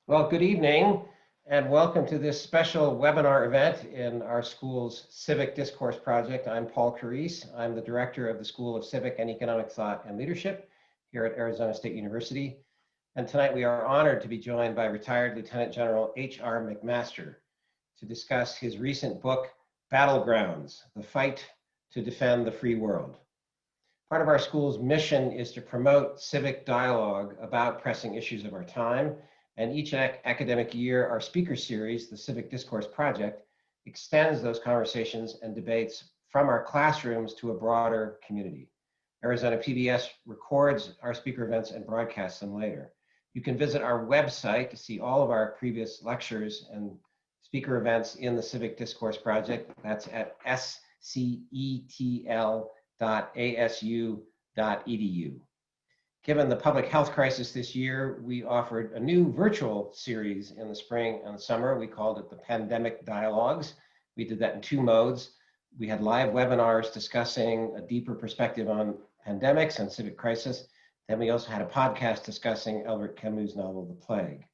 Well, good evening and welcome to this special webinar event in our school's Civic Discourse Project. I'm Paul Carisse. I'm the director of the School of Civic and Economic Thought and Leadership here at Arizona State University. And tonight we are honored to be joined by retired Lieutenant General H.R. McMaster to discuss his recent book, Battlegrounds, The Fight to Defend the Free World. Part of our school's mission is to promote civic dialogue about pressing issues of our time. And each academic year, our speaker series, the Civic Discourse Project, extends those conversations and debates from our classrooms to a broader community. Arizona PBS records our speaker events and broadcasts them later. You can visit our website to see all of our previous lectures and speaker events in the Civic Discourse Project. That's at scetl.asu.edu. Given the public health crisis this year, we offered a new virtual series in the spring and the summer. We called it the Pandemic Dialogues. We did that in two modes. We had live webinars discussing a deeper perspective on pandemics and civic crisis. Then we also had a podcast discussing Albert Camus' novel, The Plague.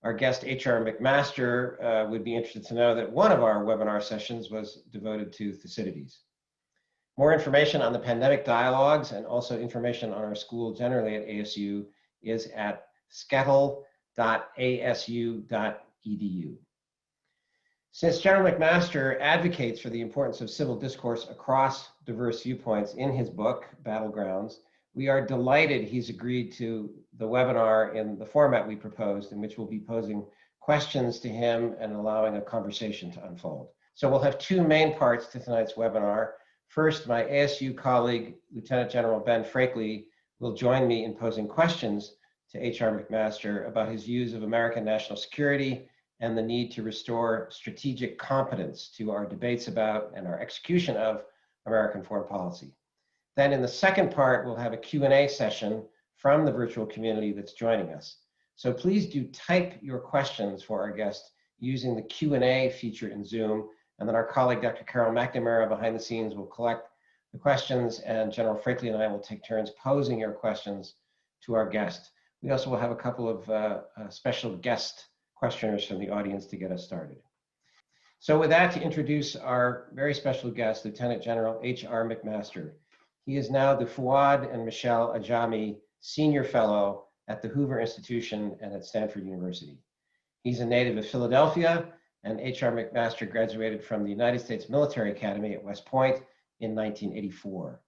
Our guest, H.R. McMaster, would be interested to know that one of our webinar sessions was devoted to Thucydides. More information on the pandemic dialogues and also information on our school generally at ASU is at scetl.asu.edu. Since General McMaster advocates for the importance of civil discourse across diverse viewpoints in his book, Battlegrounds, we are delighted he's agreed to the webinar in the format we proposed, in which we'll be posing questions to him and allowing a conversation to unfold. So we'll have two main parts to tonight's webinar. First, my ASU colleague, Lieutenant General Ben Frakley, will join me in posing questions to H.R. McMaster about his views of American national security and the need to restore strategic competence to our debates about and our execution of American foreign policy. Then in the second part, we'll have a Q&A session from the virtual community that's joining us. So please do type your questions for our guest using the Q&A feature in Zoom. And then our colleague, Dr. Carol McNamara, behind the scenes will collect the questions, and General Frakley and I will take turns posing your questions to our guest. We also will have a couple of special guest questioners from the audience to get us started. So with that, to introduce our very special guest, Lieutenant General H.R. McMaster. He is now the Fuad and Michelle Ajami Senior Fellow at the Hoover Institution and at Stanford University. He's a native of Philadelphia, and H.R. McMaster graduated from the United States Military Academy at West Point in 1984.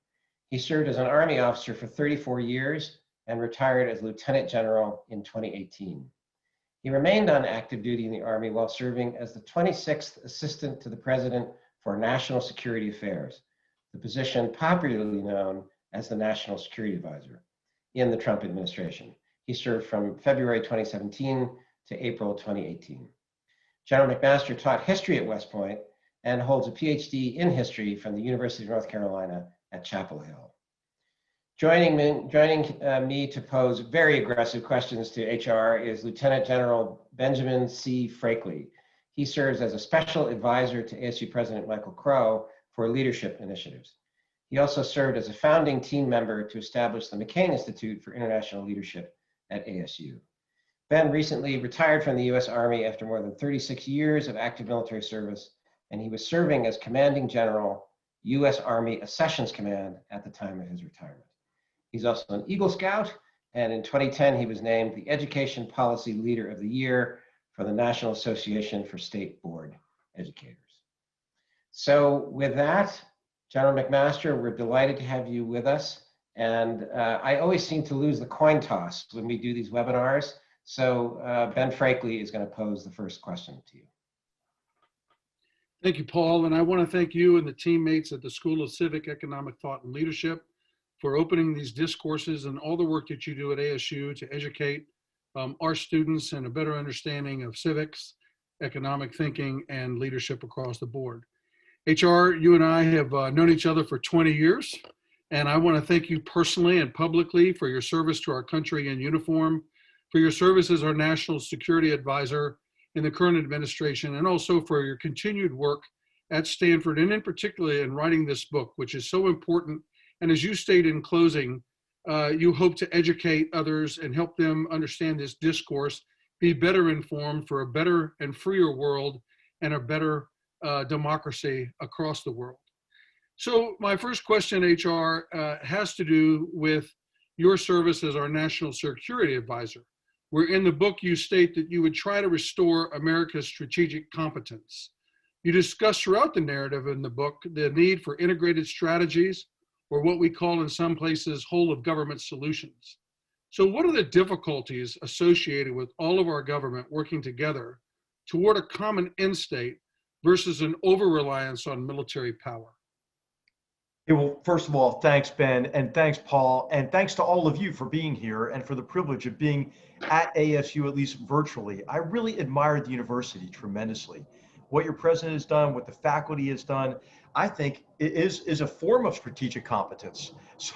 He served as an Army officer for 34 years and retired as Lieutenant General in 2018. He remained on active duty in the Army while serving as the 26th Assistant to the President for National Security Affairs, the position popularly known as the National Security Advisor in the Trump administration. He served from February 2017 to April 2018. General McMaster taught history at West Point and holds a PhD in history from the University of North Carolina at Chapel Hill. Joining me to pose very aggressive questions to HR is Lieutenant General Benjamin C. Frakley. He serves as a special advisor to ASU President Michael Crow for leadership initiatives. He also served as a founding team member to establish the McCain Institute for International Leadership at ASU. Ben recently retired from the U.S. Army after more than 36 years of active military service, and he was serving as Commanding General, U.S. Army Accessions Command at the time of his retirement. He's also an Eagle Scout, and in 2010, he was named the Education Policy Leader of the Year for the National Association for State Board Educators. So with that, General McMaster, we're delighted to have you with us. And I always seem to lose the coin toss when we do these webinars. So Ben Frakley is going to pose the first question to you. Thank you, Paul. And I want to thank you and the teammates at the School of Civic, Economic Thought and Leadership for opening these discourses and all the work that you do at ASU to educate our students in a better understanding of civics, economic thinking, and leadership across the board. HR, you and I have known each other for 20 years, and I want to thank you personally and publicly for your service to our country in uniform, for your service as our National Security Advisor in the current administration, and also for your continued work at Stanford, and in particular in writing this book, which is so important. And as you stated in closing, you hope to educate others and help them understand this discourse be better informed for a better and freer world and a better democracy across the world. So my first question, HR, has to do with your service as our National Security Advisor, where in the book you state that you would try to restore America's strategic competence. You discuss throughout the narrative in the book the need for integrated strategies, or what we call in some places whole of government solutions. So what are the difficulties associated with all of our government working together toward a common end state versus an over-reliance on military power? Yeah, well, first of all, thanks, Ben, and thanks, Paul, and thanks to all of you for being here and for the privilege of being at ASU, at least virtually. I really admire the university tremendously. What your president has done, what the faculty has done, I think is a form of strategic competence. So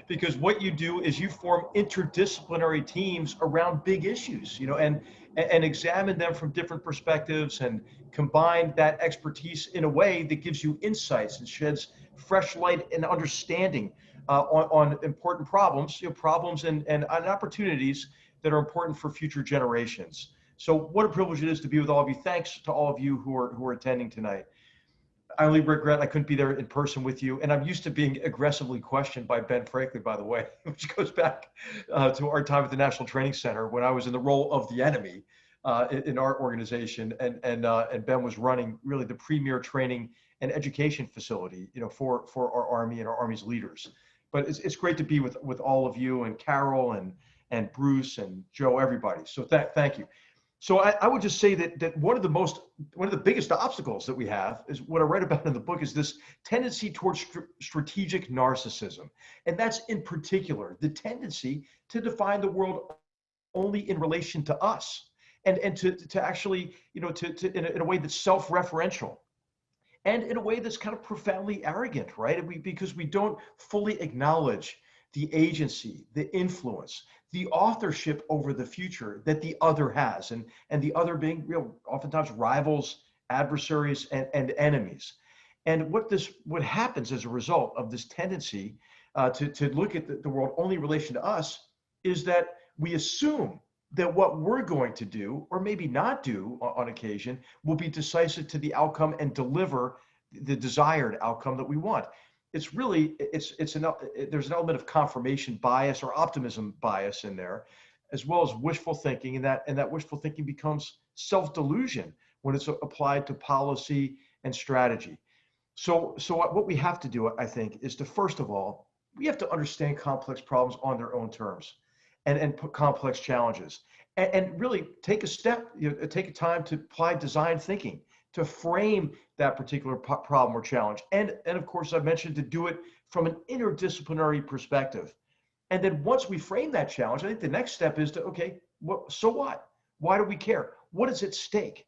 because what you do is you form interdisciplinary teams around big issues, and examine them from different perspectives and combine that expertise in a way that gives you insights and sheds fresh light and understanding on important problems, problems and opportunities that are important for future generations. So what a privilege it is to be with all of you. Thanks to all of you who are attending tonight. I only regret I couldn't be there in person with you, and I'm used to being aggressively questioned by Ben Frakley, by the way, which goes back to our time at the National Training Center when I was in the role of the enemy in our organization, and Ben was running really the premier training and education facility, for our Army and our Army's leaders. But it's great to be with all of you, and Carol and Bruce and Joe, everybody. So thank you. So I would just say that one of the biggest obstacles that we have is what I write about in the book is this tendency towards strategic narcissism. And that's in particular the tendency to define the world only in relation to us and to actually, in a way that's self-referential. And in a way that's kind of profoundly arrogant, right? Because we don't fully acknowledge the agency, the influence, the authorship over the future that the other has, and the other being oftentimes rivals, adversaries, and enemies. And what happens as a result of this tendency to look at the world only in relation to us is that we assume that what we're going to do, or maybe not do on occasion, will be decisive to the outcome and deliver the desired outcome that we want. It's really, there's an element of confirmation bias or optimism bias in there, as well as wishful thinking, and that wishful thinking becomes self-delusion when it's applied to policy and strategy. So what we have to do, I think, is to, first of all, we have to understand complex problems on their own terms and put complex challenges, and really take a step, take a time to apply design thinking to frame that particular problem or challenge. And of course, I mentioned to do it from an interdisciplinary perspective. And then once we frame that challenge, I think the next step is to, okay, so what? Why do we care? What is at stake?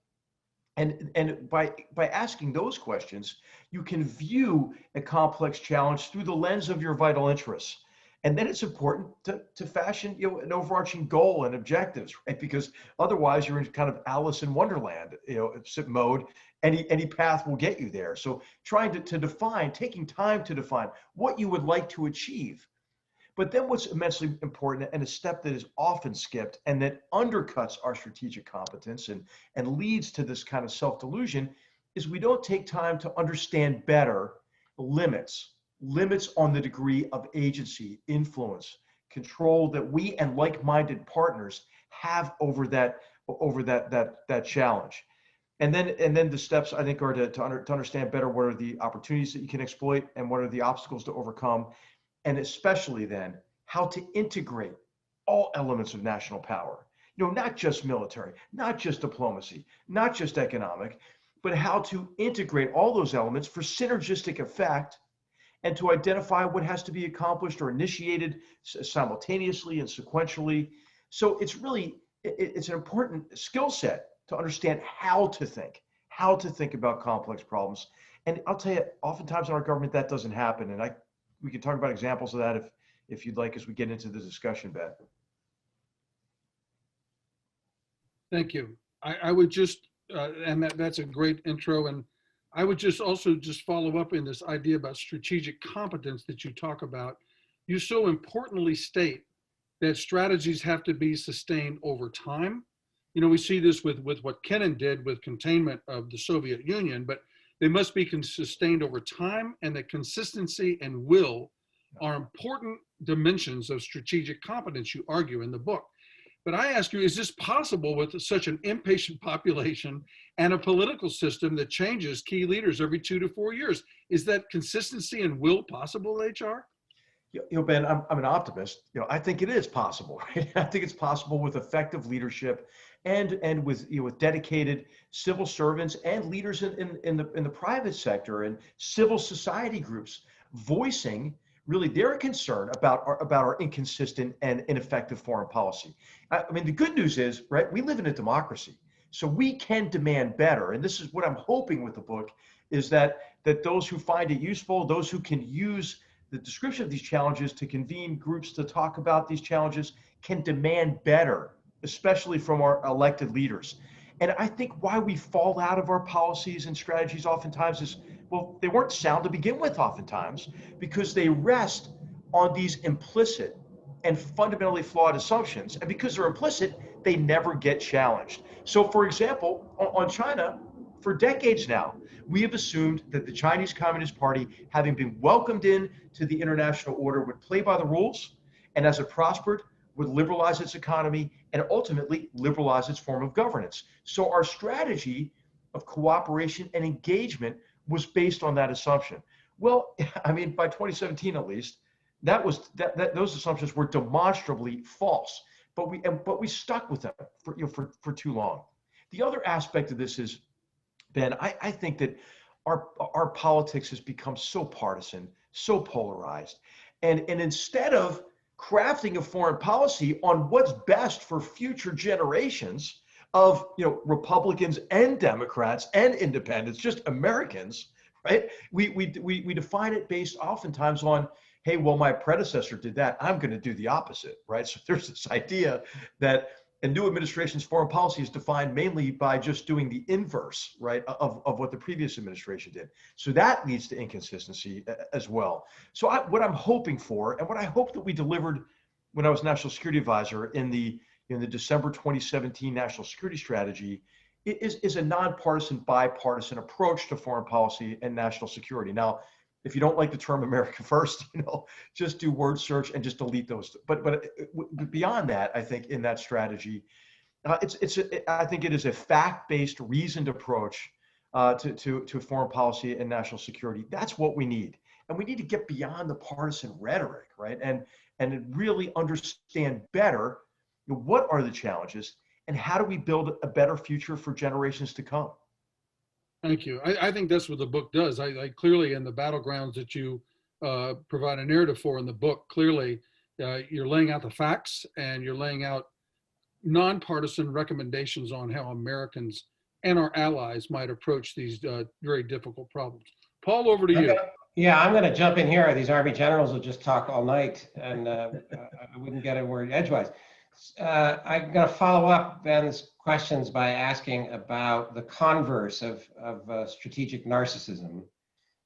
And by asking those questions, you can view a complex challenge through the lens of your vital interests. And then it's important to fashion an overarching goal and objectives, right? Because otherwise you're in kind of Alice in Wonderland, mode. Any path will get you there. So trying to define, taking time to define what you would like to achieve. But then what's immensely important, and a step that is often skipped and that undercuts our strategic competence and leads to this kind of self-delusion, is we don't take time to understand better limits on the degree of agency, influence, control that we and like-minded partners have over that challenge. And then the steps, I think, are to understand better what are the opportunities that you can exploit and what are the obstacles to overcome, and especially then how to integrate all elements of national power. Not just military, not just diplomacy, not just economic, but how to integrate all those elements for synergistic effect, and to identify what has to be accomplished or initiated simultaneously and sequentially. So it's an important skill set to understand how to think about complex problems. And I'll tell you, oftentimes in our government, that doesn't happen. And we can talk about examples of that if you'd like, as we get into the discussion, Ben. Thank you. I would just, and that's a great intro. And I would just follow up in this idea about strategic competence that you talk about. You so importantly state that strategies have to be sustained over time, You know, we see this with what Kennan did with containment of the Soviet Union, but they must be sustained over time, and that consistency and will are important dimensions of strategic competence, you argue in the book. But I ask you, is this possible with such an impatient population and a political system that changes key leaders every 2 to 4 years? Is that consistency and will possible, HR? Ben, I'm an optimist. I think it is possible. Right? I think it's possible with effective leadership, and with with dedicated civil servants and leaders in the private sector and civil society groups voicing really their concern about our inconsistent and ineffective foreign policy. I mean, the good news is, right, we live in a democracy, so we can demand better. And this is what I'm hoping with the book, is that those who find it useful, those who can use the description of these challenges to convene groups to talk about these challenges, can demand better, especially from our elected leaders. And I think why we fall out of our policies and strategies oftentimes is, well, they weren't sound to begin with oftentimes, because they rest on these implicit and fundamentally flawed assumptions. And because they're implicit, they never get challenged. So for example, on China, for decades now, we have assumed that the Chinese Communist Party, having been welcomed in to the international order, would play by the rules, and as it prospered, would liberalize its economy and ultimately liberalize its form of governance. So our strategy of cooperation and engagement was based on that assumption. Well, I mean, by 2017 at least, those assumptions were demonstrably false, but we stuck with them for too long. The other aspect of this is, Ben, I think that our politics has become so partisan, so polarized, and instead of crafting a foreign policy on what's best for future generations of Republicans and Democrats and independents, just Americans, right? We define it based oftentimes on, hey, well, my predecessor did that, I'm going to do the opposite, right? So there's this idea that a new administration's foreign policy is defined mainly by just doing the inverse, right, of what the previous administration did. So that leads to inconsistency as well. So what I'm hoping for, and what I hope that we delivered when I was National Security Advisor in the December 2017 National Security Strategy, is a nonpartisan, bipartisan approach to foreign policy and national security. Now, if you don't like the term America First, just do word search and just delete those. But beyond that, I think in that strategy, I think it is a fact-based, reasoned approach to foreign policy and national security. That's what we need, and we need to get beyond the partisan rhetoric, right? And really understand better what are the challenges and how do we build a better future for generations to come. Thank you. I think that's what the book does. I clearly, in the battlegrounds that you provide a narrative for in the book, clearly you're laying out the facts and you're laying out nonpartisan recommendations on how Americans and our allies might approach these very difficult problems. Paul, over to you. Yeah, I'm going to jump in here. These Army generals will just talk all night, and I wouldn't get a word edgewise. I'm going to follow up Ben's questions by asking about the converse of strategic narcissism,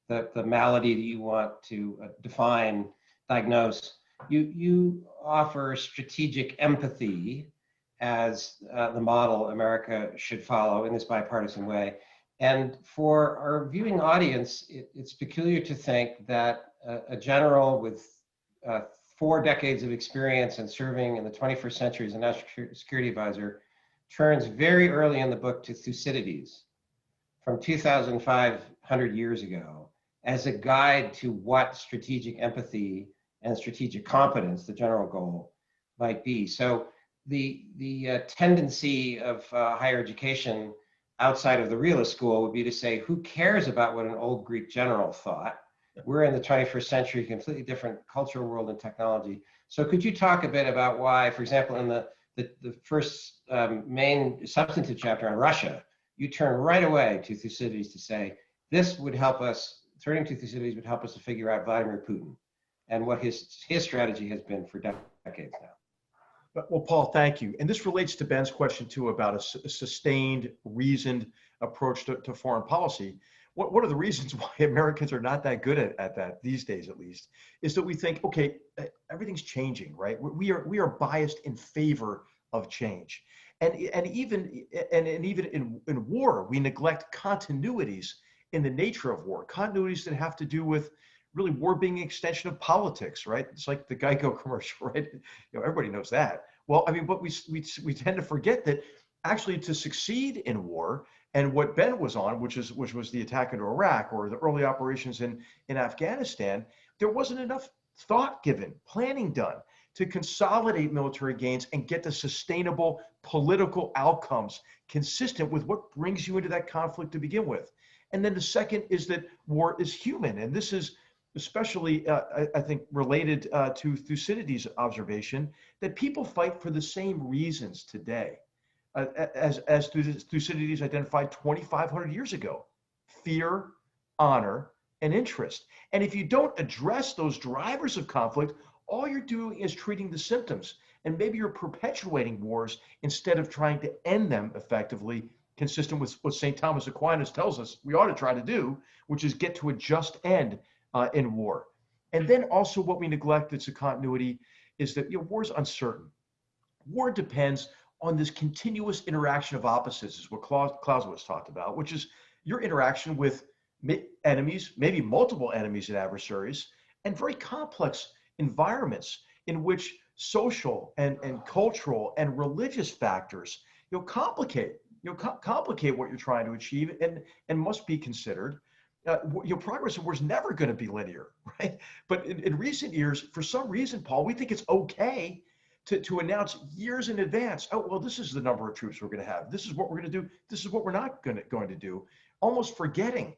the malady that you want to define, diagnose. You offer strategic empathy as the model America should follow in this bipartisan way. And for our viewing audience, it's peculiar to think that a general with 4 decades of experience in serving in the 21st century as a national security advisor turns very early in the book to Thucydides from 2,500 years ago as a guide to what strategic empathy and strategic competence, the general goal, might be. So the tendency of higher education outside of the realist school would be to say, who cares about what an old Greek general thought? We're in the 21st century, completely different cultural world and technology. So could you talk a bit about why, for example, in the first main substantive chapter on Russia, you turn right away to Thucydides to say, this would help us, turning to Thucydides would help us to figure out Vladimir Putin and what his strategy has been for decades now. Well, Paul, thank you. And this relates to Ben's question too about a sustained, reasoned approach to foreign policy. One of the reasons why Americans are not that good at that these days, at least, is that we think, okay, everything's changing, right? We are biased in favor of change. And even in war, we neglect continuities in the nature of war, continuities that have to do with really war being an extension of politics, right? It's like the Geico commercial, right? Everybody knows that. Well, I mean, but we tend to forget that actually to succeed in war, and what Ben was on, which was the attack into Iraq or the early operations in Afghanistan, there wasn't enough thought given, planning done to consolidate military gains and get the sustainable political outcomes consistent with what brings you into that conflict to begin with. And then the second is that war is human. And this is especially, I think, related to Thucydides' observation that people fight for the same reasons today as Thucydides identified 2,500 years ago: fear, honor, and interest. And if you don't address those drivers of conflict, all you're doing is treating the symptoms. And maybe you're perpetuating wars instead of trying to end them effectively, consistent with what St. Thomas Aquinas tells us we ought to try to do, which is get to a just end in war. And then also what we neglect that's a continuity is that war is uncertain. War depends on this continuous interaction of opposites, is what Clausewitz talked about, which is your interaction with enemies, maybe multiple enemies and adversaries, and very complex environments in which social and cultural and religious factors complicate what you're trying to achieve and must be considered. Progress in war is never going to be linear, right? But in recent years, for some reason, Paul, we think it's okay to announce years in advance, oh, well, this is the number of troops we're going to have. This is what we're going to do. This is what we're not going to do, almost forgetting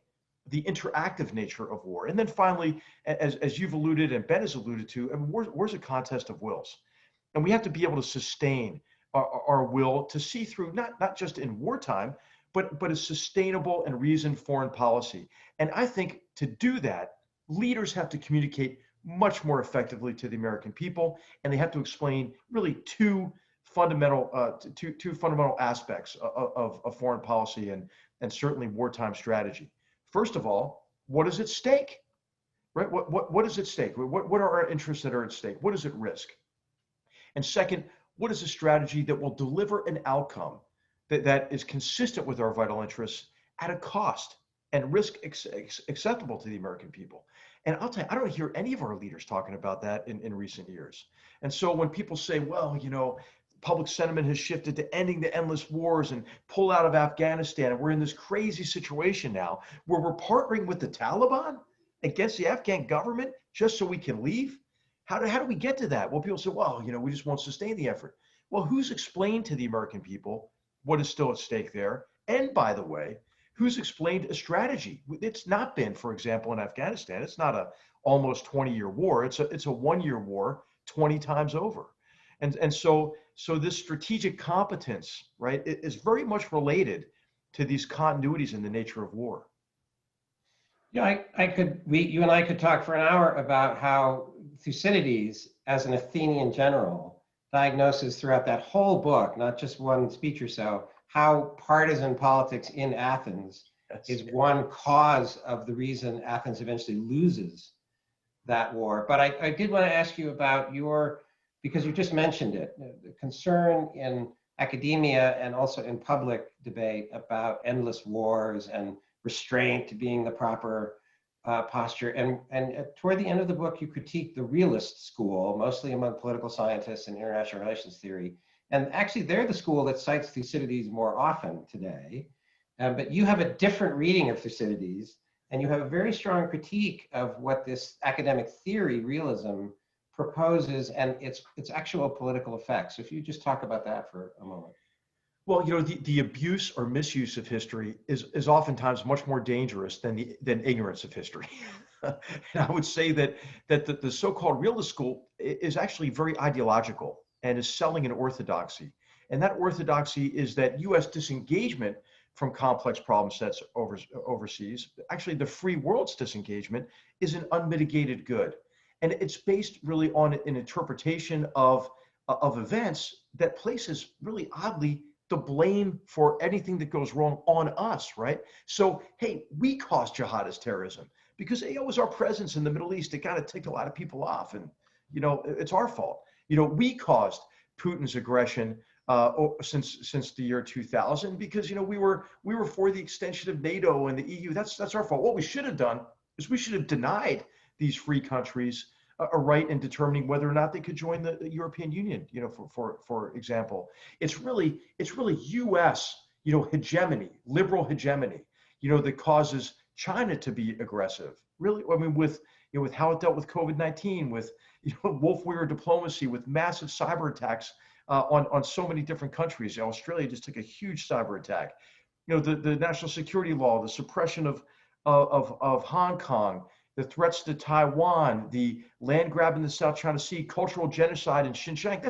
the interactive nature of war. And then finally, as you've alluded and Ben has alluded to, I mean, war's a contest of wills. And we have to be able to sustain our will to see through, not just in wartime, but a sustainable and reasoned foreign policy. And I think to do that, leaders have to communicate much more effectively to the American people, and they have to explain really two fundamental aspects of foreign policy and certainly wartime strategy. First of all, what is at stake, right? What is at stake? What are our interests that are at stake? What is at risk? And second, what is a strategy that will deliver an outcome that is consistent with our vital interests at a cost and risk acceptable to the American people? And I'll tell you, I don't hear any of our leaders talking about that in recent years. And so when people say, well, public sentiment has shifted to ending the endless wars and pull out of Afghanistan, and we're in this crazy situation now where we're partnering with the Taliban against the Afghan government just so we can leave. How do we get to that? Well, people say, well, we just won't sustain the effort. Well, who's explained to the American people what is still at stake there? And by the way, who's explained a strategy? It's not been, for example, in Afghanistan, it's not a almost 20-year war. It's a 1-year war 20 times over. And so this strategic competence, right, is very much related to these continuities in the nature of war. Yeah, you and I could talk for an hour about how Thucydides, as an Athenian general, diagnoses throughout that whole book, not just one speech or so, how partisan politics in Athens is one cause of the reason Athens eventually loses that war. But I did want to ask you about because you just mentioned it, the concern in academia and also in public debate about endless wars and restraint being the proper posture. And toward the end of the book, you critique the realist school, mostly among political scientists and international relations theory. And actually, they're the school that cites Thucydides more often today. But you have a different reading of Thucydides, and you have a very strong critique of what this academic theory, realism, proposes and its actual political effects. So if you just talk about that for a moment. Well, the abuse or misuse of history is oftentimes much more dangerous than ignorance of history. And I would say that the so-called realist school is actually very ideological and is selling an orthodoxy. And that orthodoxy is that U.S. disengagement from complex problem sets overseas, actually the free world's disengagement, is an unmitigated good. And it's based really on an interpretation of events that places really oddly the blame for anything that goes wrong on us, right? So, hey, we caused jihadist terrorism because it was our presence in the Middle East. It kind of ticked a lot of people off, and it's our fault. We caused Putin's aggression since the year 2000, because we were for the extension of NATO and the EU. That's our fault. What we should have done is we should have denied these free countries a right in determining whether or not they could join the European Union. For example, it's really U.S. Hegemony, liberal hegemony, that causes China to be aggressive. Really, I mean, with how it dealt with COVID-19, with wolf warrior diplomacy, with massive cyber attacks on so many different countries. Australia just took a huge cyber attack. The national security law, the suppression of Hong Kong, the threats to Taiwan, the land grab in the South China Sea, cultural genocide in Xinjiang.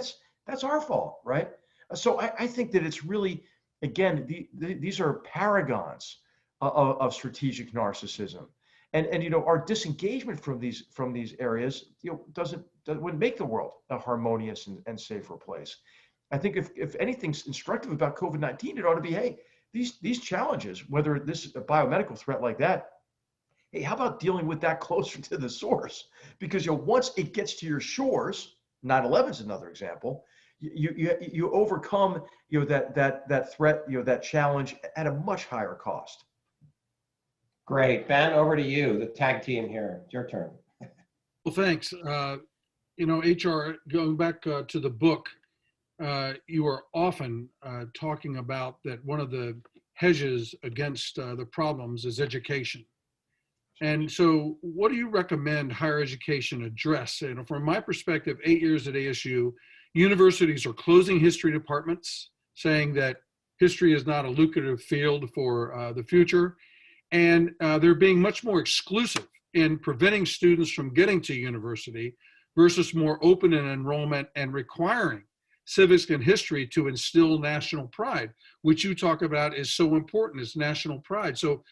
That's our fault, right? So I think that it's really, again, these are paragons of strategic narcissism, and our disengagement from these areas wouldn't make the world a harmonious and safer place. I think if anything's instructive about COVID-19, it ought to be, hey, these challenges, whether this is a biomedical threat like that, hey, how about dealing with that closer to the source? Because once it gets to your shores, 9/11 is another example. You overcome that threat, that challenge at a much higher cost. Great. Ben, over to you, the tag team here. It's your turn. Well, thanks. HR, going back to the book, you are often talking about that one of the hedges against the problems is education. And so what do you recommend higher education address? From my perspective, 8 years at ASU, universities are closing history departments, saying that history is not a lucrative field for the future. And they're being much more exclusive in preventing students from getting to university versus more open in enrollment and requiring civics and history to instill national pride, which you talk about is so important, is national pride. So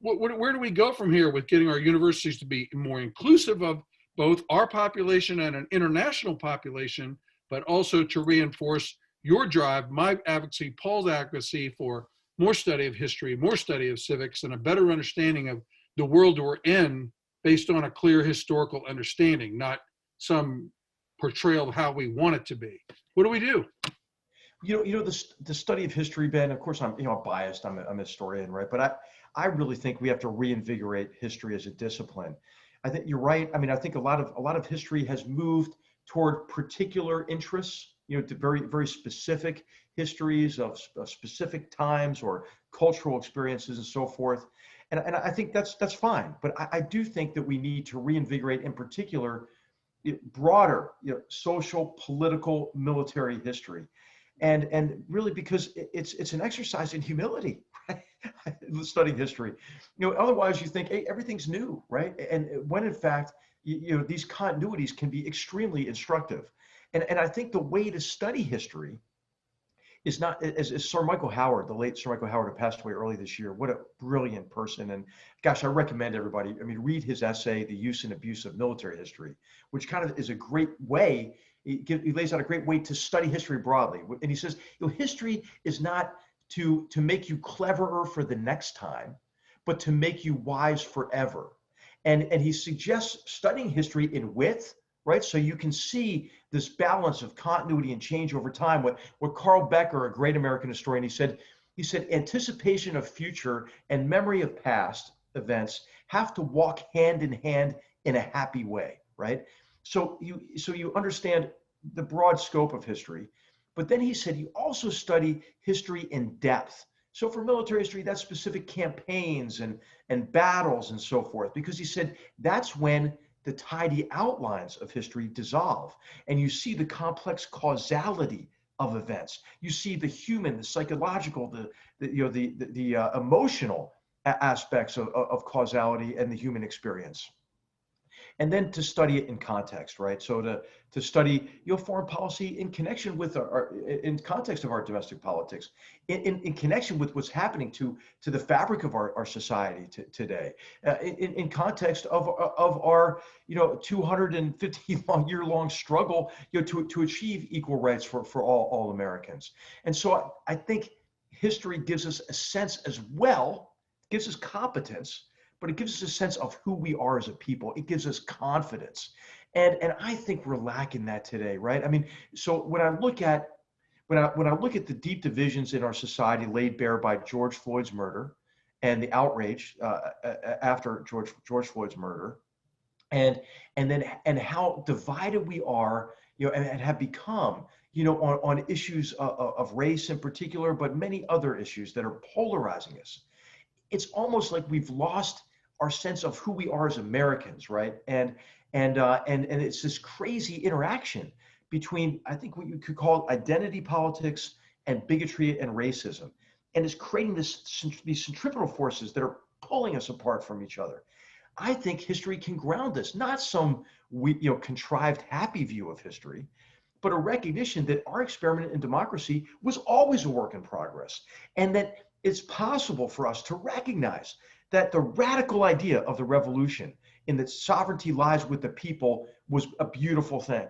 where do we go from here with getting our universities to be more inclusive of both our population and an international population, but also to reinforce your drive, my advocacy, Paul's advocacy for more study of history, more study of civics, and a better understanding of the world we're in based on a clear historical understanding, not some portrayal of how we want it to be. What do we do? The study of history, Ben, of course, I'm biased. I'm a historian, right? But I really think we have to reinvigorate history as a discipline. I think you're right. I mean, I think a lot of history has moved toward particular interests, to very, very specific histories of specific times or cultural experiences and so forth. And I think that's fine. But I do think that we need to reinvigorate, in particular, broader, social, political, military history. And really, because it's an exercise in humility, right? Studying history. Otherwise you think, hey, everything's new, right? And when in fact, these continuities can be extremely instructive. And I think the way to study history is not, as Sir Michael Howard, the late Sir Michael Howard, who passed away early this year. What a brilliant person. And gosh, I recommend everybody, read his essay, The Use and Abuse of Military History, which kind of is a great way. He lays out a great way to study history broadly. And he says, history is not to make you cleverer for the next time, but to make you wise forever. And he suggests studying history in width, right? So you can see this balance of continuity and change over time. What Carl Becker, a great American historian, he said, anticipation of future and memory of past events have to walk hand in hand in a happy way, right? So you understand the broad scope of history, but then he said you also study history in depth. So for military history, that's specific campaigns and battles and so forth, because he said that's when the tidy outlines of history dissolve, and you see the complex causality of events. You see the human, the psychological, the emotional aspects of causality and the human experience. And then to study it in context, right? So to study foreign policy in connection with in context of our domestic politics, in connection with what's happening to the fabric of our society today, in context of our 250-year-long struggle to achieve equal rights for all Americans. And so I think history gives us a sense as well, gives us competence, but it gives us a sense of who we are as a people. It gives us confidence. And I think we're lacking that today, right? So when I look at when I look at the deep divisions in our society laid bare by George Floyd's murder and the outrage after George Floyd's murder, and how divided we are, and have become, on issues of race in particular, but many other issues that are polarizing us. It's almost like we've lost our sense of who we are as Americans, right? And it's this crazy interaction between, I think, what you could call identity politics and bigotry and racism, and it's creating these centripetal forces that are pulling us apart from each other. I think history can ground this, not some contrived happy view of history, but a recognition that our experiment in democracy was always a work in progress, and that it's possible for us to recognize that the radical idea of the revolution in that sovereignty lies with the people was a beautiful thing.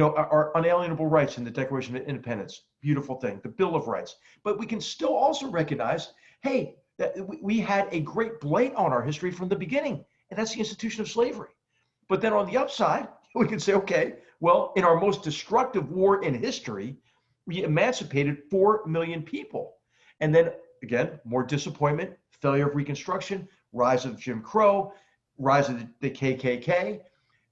Our unalienable rights in the Declaration of Independence, beautiful thing, the Bill of Rights. But we can still also recognize, hey, that we had a great blight on our history from the beginning, and that's the institution of slavery. But then on the upside, we can say, okay, well, in our most destructive war in history, we emancipated 4 million people. And then again, more disappointment, failure of Reconstruction, rise of Jim Crow, rise of the KKK,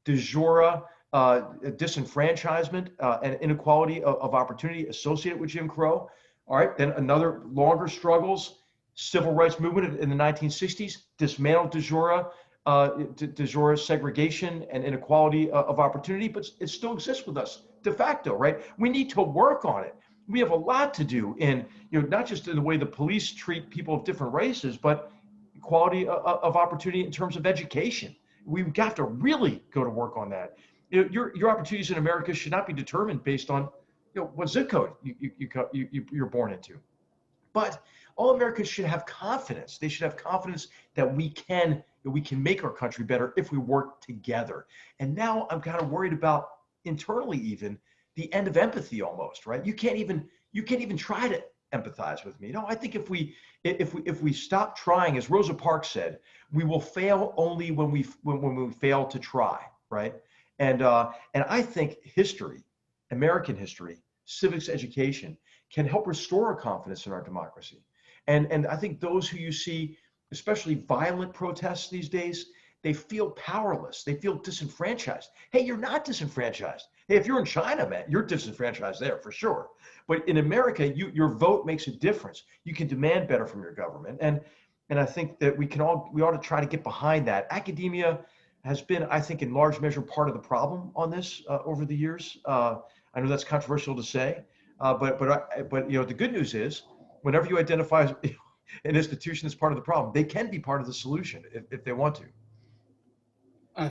de jure disenfranchisement and inequality of opportunity associated with Jim Crow. All right, then another longer struggles, civil rights movement in the 1960s, dismantled de jure segregation and inequality of opportunity, but it still exists with us de facto, right? We need to work on it. We have a lot to do in, not just in the way the police treat people of different races, but equality of opportunity in terms of education. We've got to really go to work on that. Your opportunities in America should not be determined based on, what zip code you're born into. But all Americans should have confidence. They should have confidence that we can make our country better if we work together. And now I'm kind of worried about internally even the end of empathy almost, right? You can't even try to empathize with me. No, I think if we stop trying, as Rosa Parks said, we will fail only when we fail to try, right? And I think history, American history, civics education can help restore our confidence in our democracy. And I think those who you see, especially violent protests these days, they feel powerless. They feel disenfranchised. Hey, you're not disenfranchised. Hey, if you're in China, man, you're disenfranchised there for sure. But in America, your vote makes a difference. You can demand better from your government. And I think that we ought to try to get behind that. Academia has been, I think, in large measure part of the problem on this over the years. I know that's controversial to say, but the good news is, whenever you identify an institution as part of the problem, they can be part of the solution if they want to.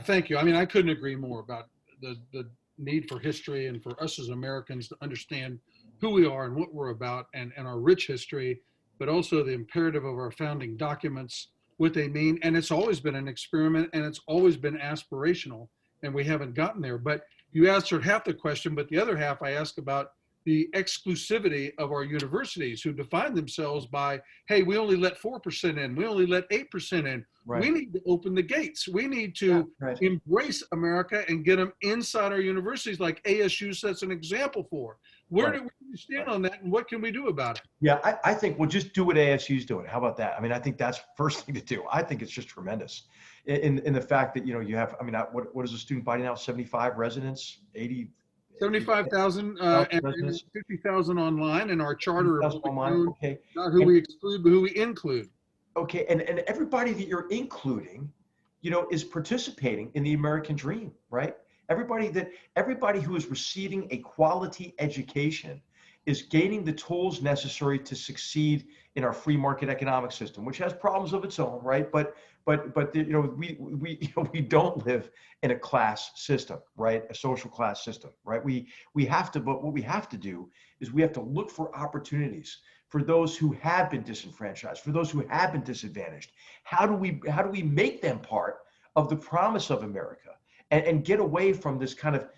Thank you. I mean, I couldn't agree more about the need for history and for us as Americans to understand who we are and what we're about and our rich history, but also the imperative of our founding documents, what they mean. And it's always been an experiment and it's always been aspirational, and we haven't gotten there. But you answered half the question, but the other half I asked about the exclusivity of our universities, who define themselves by, hey, we only let 4% in, we only let 8% in. Right. We need to open the gates. We need to embrace America and get them inside our universities, like ASU sets an example for. Where do we stand on that, and what can we do about it? Yeah, I think we'll just do what ASU's doing. How about that? I mean, I think that's first thing to do. I think it's just tremendous in the fact that, you have, I mean, what is a student body now? 75 residents, 80. 75,000 and 50,000 online, and our charter online. Okay. Not who we exclude, but who we include. Okay, and everybody that you're including, is participating in the American dream, right? Everybody who is receiving a quality education is gaining the tools necessary to succeed in our free market economic system, which has problems of its own, right? But we don't live in a class system, right? A social class system, right? We have to, but what we have to do is we have to look for opportunities for those who have been disenfranchised, for those who have been disadvantaged. How do we make them part of the promise of America and get away from this kind of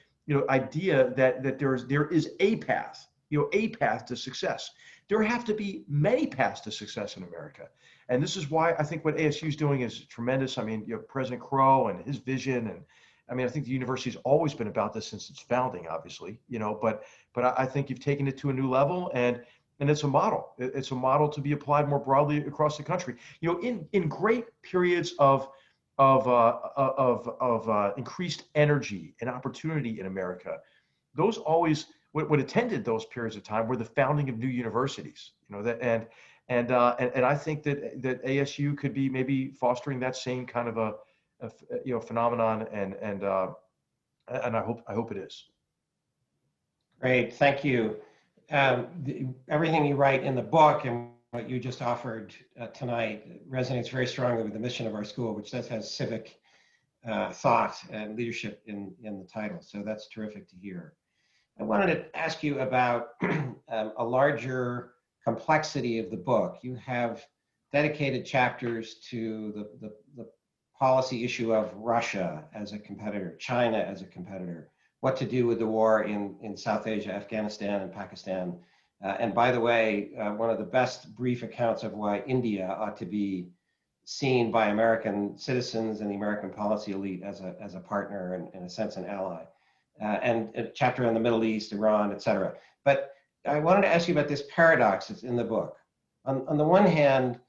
idea that there is a path, a path to success. There have to be many paths to success in America. And this is why I think what ASU is doing is tremendous. I mean, President Crow and his vision I mean, I think the university's always been about this since its founding, obviously, but I think you've taken it to a new level, and it's a model. It's a model to be applied more broadly across the country. In great periods of increased energy and opportunity in America, those always what attended those periods of time were the founding of new universities. And I think that ASU could be maybe fostering that same kind of a phenomenon, and I hope it is. Great, thank you. Everything you write in the book and what you just offered tonight resonates very strongly with the mission of our school, which does have civic thought and leadership in the title. So that's terrific to hear. I wanted to ask you about a larger complexity of the book. You have dedicated chapters to the policy issue of Russia as a competitor, China as a competitor, what to do with the war in South Asia, Afghanistan, and Pakistan. And by the way, one of the best brief accounts of why India ought to be seen by American citizens and the American policy elite as a partner and, in a sense, an ally. And a chapter on the Middle East, Iran, et cetera. But I wanted to ask you about this paradox that's in the book. On the one hand,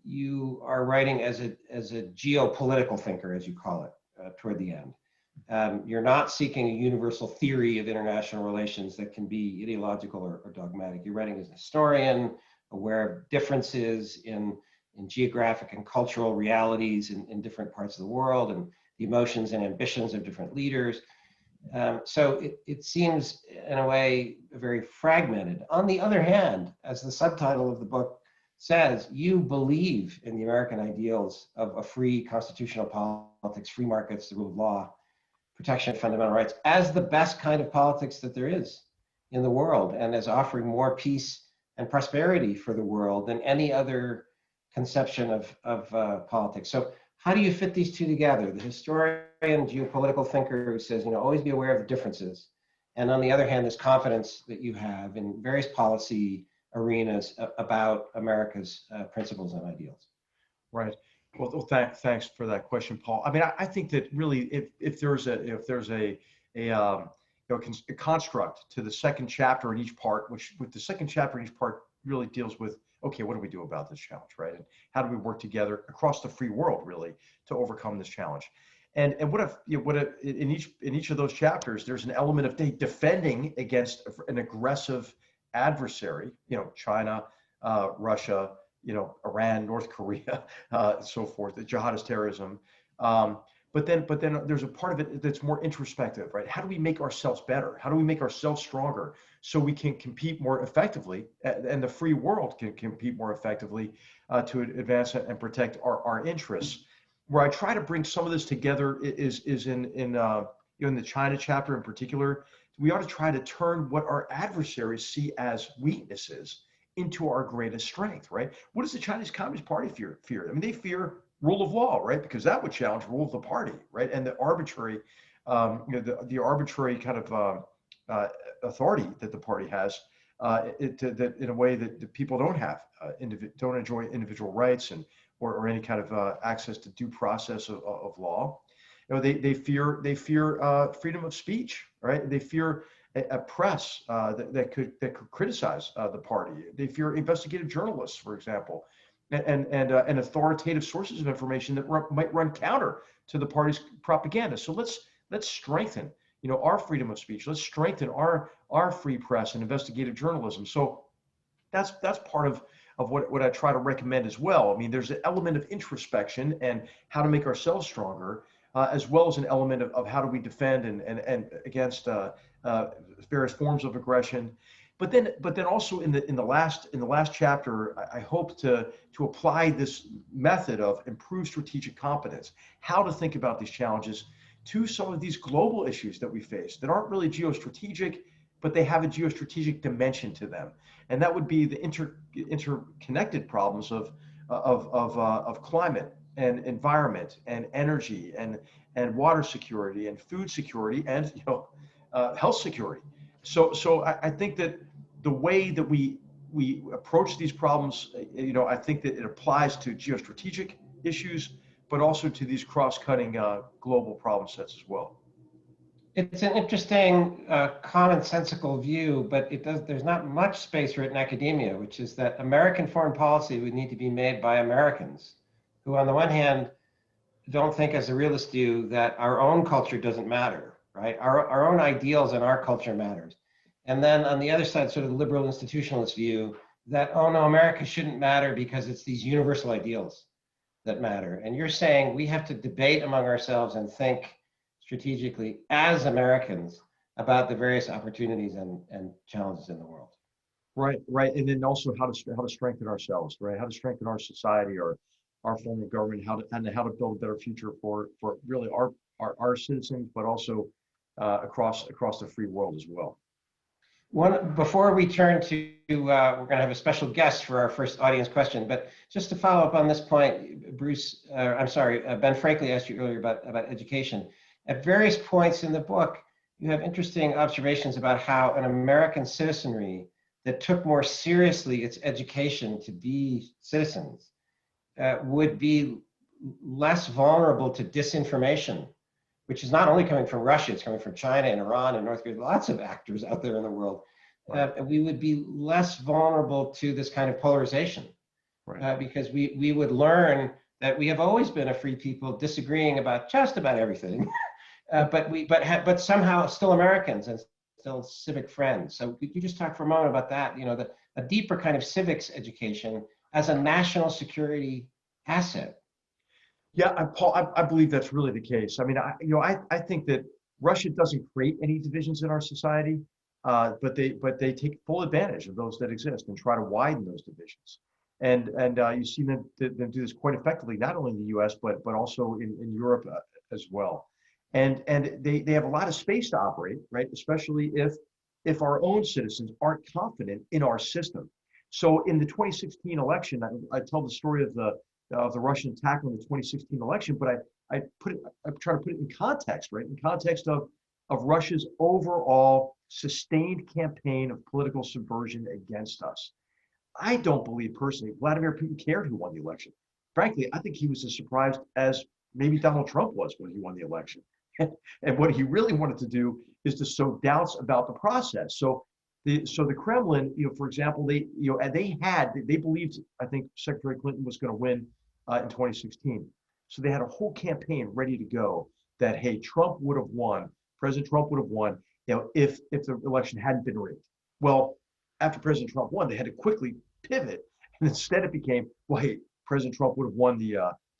you are writing as a geopolitical thinker, as you call it, toward the end. You're not seeking a universal theory of international relations that can be ideological or dogmatic. You're writing as a historian, aware of differences in geographic and cultural realities in different parts of the world, and the emotions and ambitions of different leaders. So it seems, in a way, very fragmented. On the other hand, as the subtitle of the book says, you believe in the American ideals of a free constitutional politics, free markets, the rule of law, protection of fundamental rights, as the best kind of politics that there is in the world, and as offering more peace and prosperity for the world than any other conception of politics. So how do you fit these two together? The historian, geopolitical thinker who says, always be aware of the differences. And on the other hand, this confidence that you have in various policy arenas about America's principles and ideals. Right. Well, thanks for that question, Paul. I mean, I think that really, if there's a construct to the second chapter in each part, which with the second chapter in each part really deals with, okay, what do we do about this challenge, right? And how do we work together across the free world, really, to overcome this challenge? And in each of those chapters, there's an element of defending against an aggressive adversary, China, Russia, Iran, North Korea, so forth, the jihadist terrorism. But then there's a part of it that's more introspective, right? How do we make ourselves better? How do we make ourselves stronger so we can compete more effectively, and the free world can compete more effectively to advance and protect our interests? Where I try to bring some of this together is in the China chapter in particular. We ought to try to turn what our adversaries see as weaknesses into our greatest strength, right? What does the Chinese Communist Party fear? I mean, they fear rule of law, right? Because that would challenge rule of the party, right? And the arbitrary, the arbitrary kind of authority that the party has, that in a way that the people don't have, don't enjoy individual rights or any kind of access to due process of law. They fear freedom of speech, right? They fear a press that could criticize the party. They fear investigative journalists, for example, and authoritative sources of information that might run counter to the party's propaganda. So let's strengthen, our freedom of speech. Let's strengthen our free press and investigative journalism. So that's part of what I try to recommend as well. I mean, there's an element of introspection and how to make ourselves stronger, as well as an element of how do we defend and against various forms of aggression. But then also in the last chapter, I hope to apply this method of improved strategic competence, how to think about these challenges, to some of these global issues that we face that aren't really geostrategic, but they have a geostrategic dimension to them, and that would be the interconnected problems of climate and environment and energy and water security and food security and health security. So I think that the way that we approach these problems, I think that it applies to geostrategic issues, but also to these cross-cutting global problem sets as well. It's an interesting, commonsensical view, but there's not much space for it in academia, which is that American foreign policy would need to be made by Americans, who on the one hand don't think, as a realist do, that our own culture doesn't matter, right? Our own ideals and our culture matters. And then on the other side, sort of the liberal institutionalist view that, oh no, America shouldn't matter because it's these universal ideals that matter. And you're saying we have to debate among ourselves and think strategically as Americans about the various opportunities and challenges in the world. Right, right, and then also how to strengthen ourselves, right? How to strengthen our society, our form of government, how to build a better future for really our citizens, but also across the free world as well. Before we turn to, we're going to have a special guest for our first audience question, but just to follow up on this point, Bruce, I'm sorry, Ben Frakley asked you earlier about education. At various points in the book, you have interesting observations about how an American citizenry that took more seriously its education to be citizens would be less vulnerable to disinformation, which is not only coming from Russia, it's coming from China and Iran and North Korea, lots of actors out there in the world. Right. We would be less vulnerable to this kind of polarization, right. Because we would learn that we have always been a free people disagreeing about just about everything, but somehow still Americans and still civic friends. So could you just talk for a moment about that, a deeper kind of civics education as a national security asset? Yeah, Paul, I believe that's really the case. I mean, I think that Russia doesn't create any divisions in our society, but they take full advantage of those that exist and try to widen those divisions. And you see them do this quite effectively, not only in the U.S. but also in Europe as well. And they have a lot of space to operate, right? Especially if our own citizens aren't confident in our system. So in the 2016 election, I tell the story of the Russian attack on the 2016 election, but I try to put it in context, right? In context of Russia's overall sustained campaign of political subversion against us. I don't believe personally Vladimir Putin cared who won the election. Frankly, I think he was as surprised as maybe Donald Trump was when he won the election. And what he really wanted to do is to sow doubts about the process. So the Kremlin, for example, they believed, I think Secretary Clinton was going to win in 2016. So they had a whole campaign ready to go that, hey, Trump would have won, President Trump would have won, if the election hadn't been rigged. Well, after President Trump won, they had to quickly pivot, and instead it became, well, hey, President Trump would have won the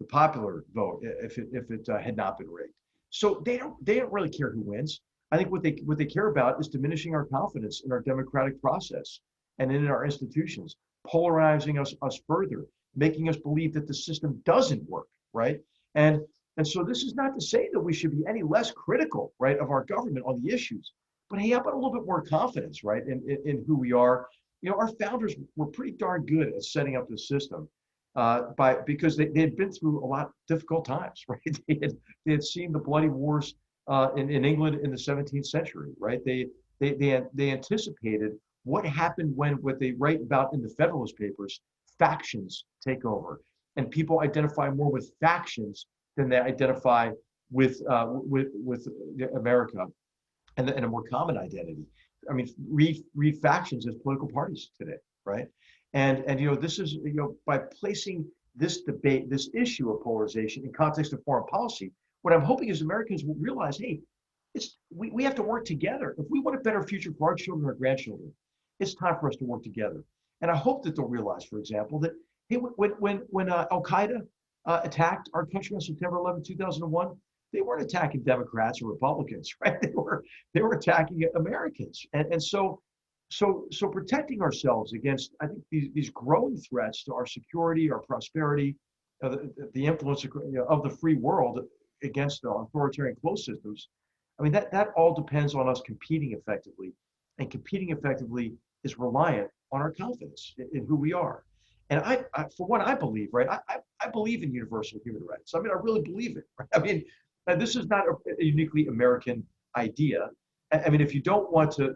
popular vote if it had not been rigged. So they don't really care who wins. I think what they care about is diminishing our confidence in our democratic process and in our institutions, polarizing us further, making us believe that the system doesn't work, right? And so this is not to say that we should be any less critical, right, of our government on the issues, but hey, how about a little bit more confidence, right, in who we are? Our founders were pretty darn good at setting up the system. Because they had been through a lot of difficult times, right? They had seen the bloody wars in England in the 17th century, right? They anticipated what happened when what they write about in the Federalist Papers, factions take over, and people identify more with factions than they identify with America and a more common identity. I mean, read factions as political parties today, right? And this is, by placing this debate, this issue of polarization in context of foreign policy, what I'm hoping is Americans will realize, hey, we have to work together. If we want a better future for our children or grandchildren, it's time for us to work together. And I hope that they'll realize, for example, that hey, when Al-Qaeda attacked our country on September 11, 2001, they weren't attacking Democrats or Republicans, right? They were attacking Americans. And so protecting ourselves against, I think, these growing threats to our security, our prosperity, the influence of the free world against the authoritarian closed systems, I mean, that all depends on us competing effectively. And competing effectively is reliant on our confidence in who we are. And I for one, I believe, right? I believe in universal human rights. I mean, I really believe it. Right? I mean, this is not a uniquely American idea. I mean, if you don't want to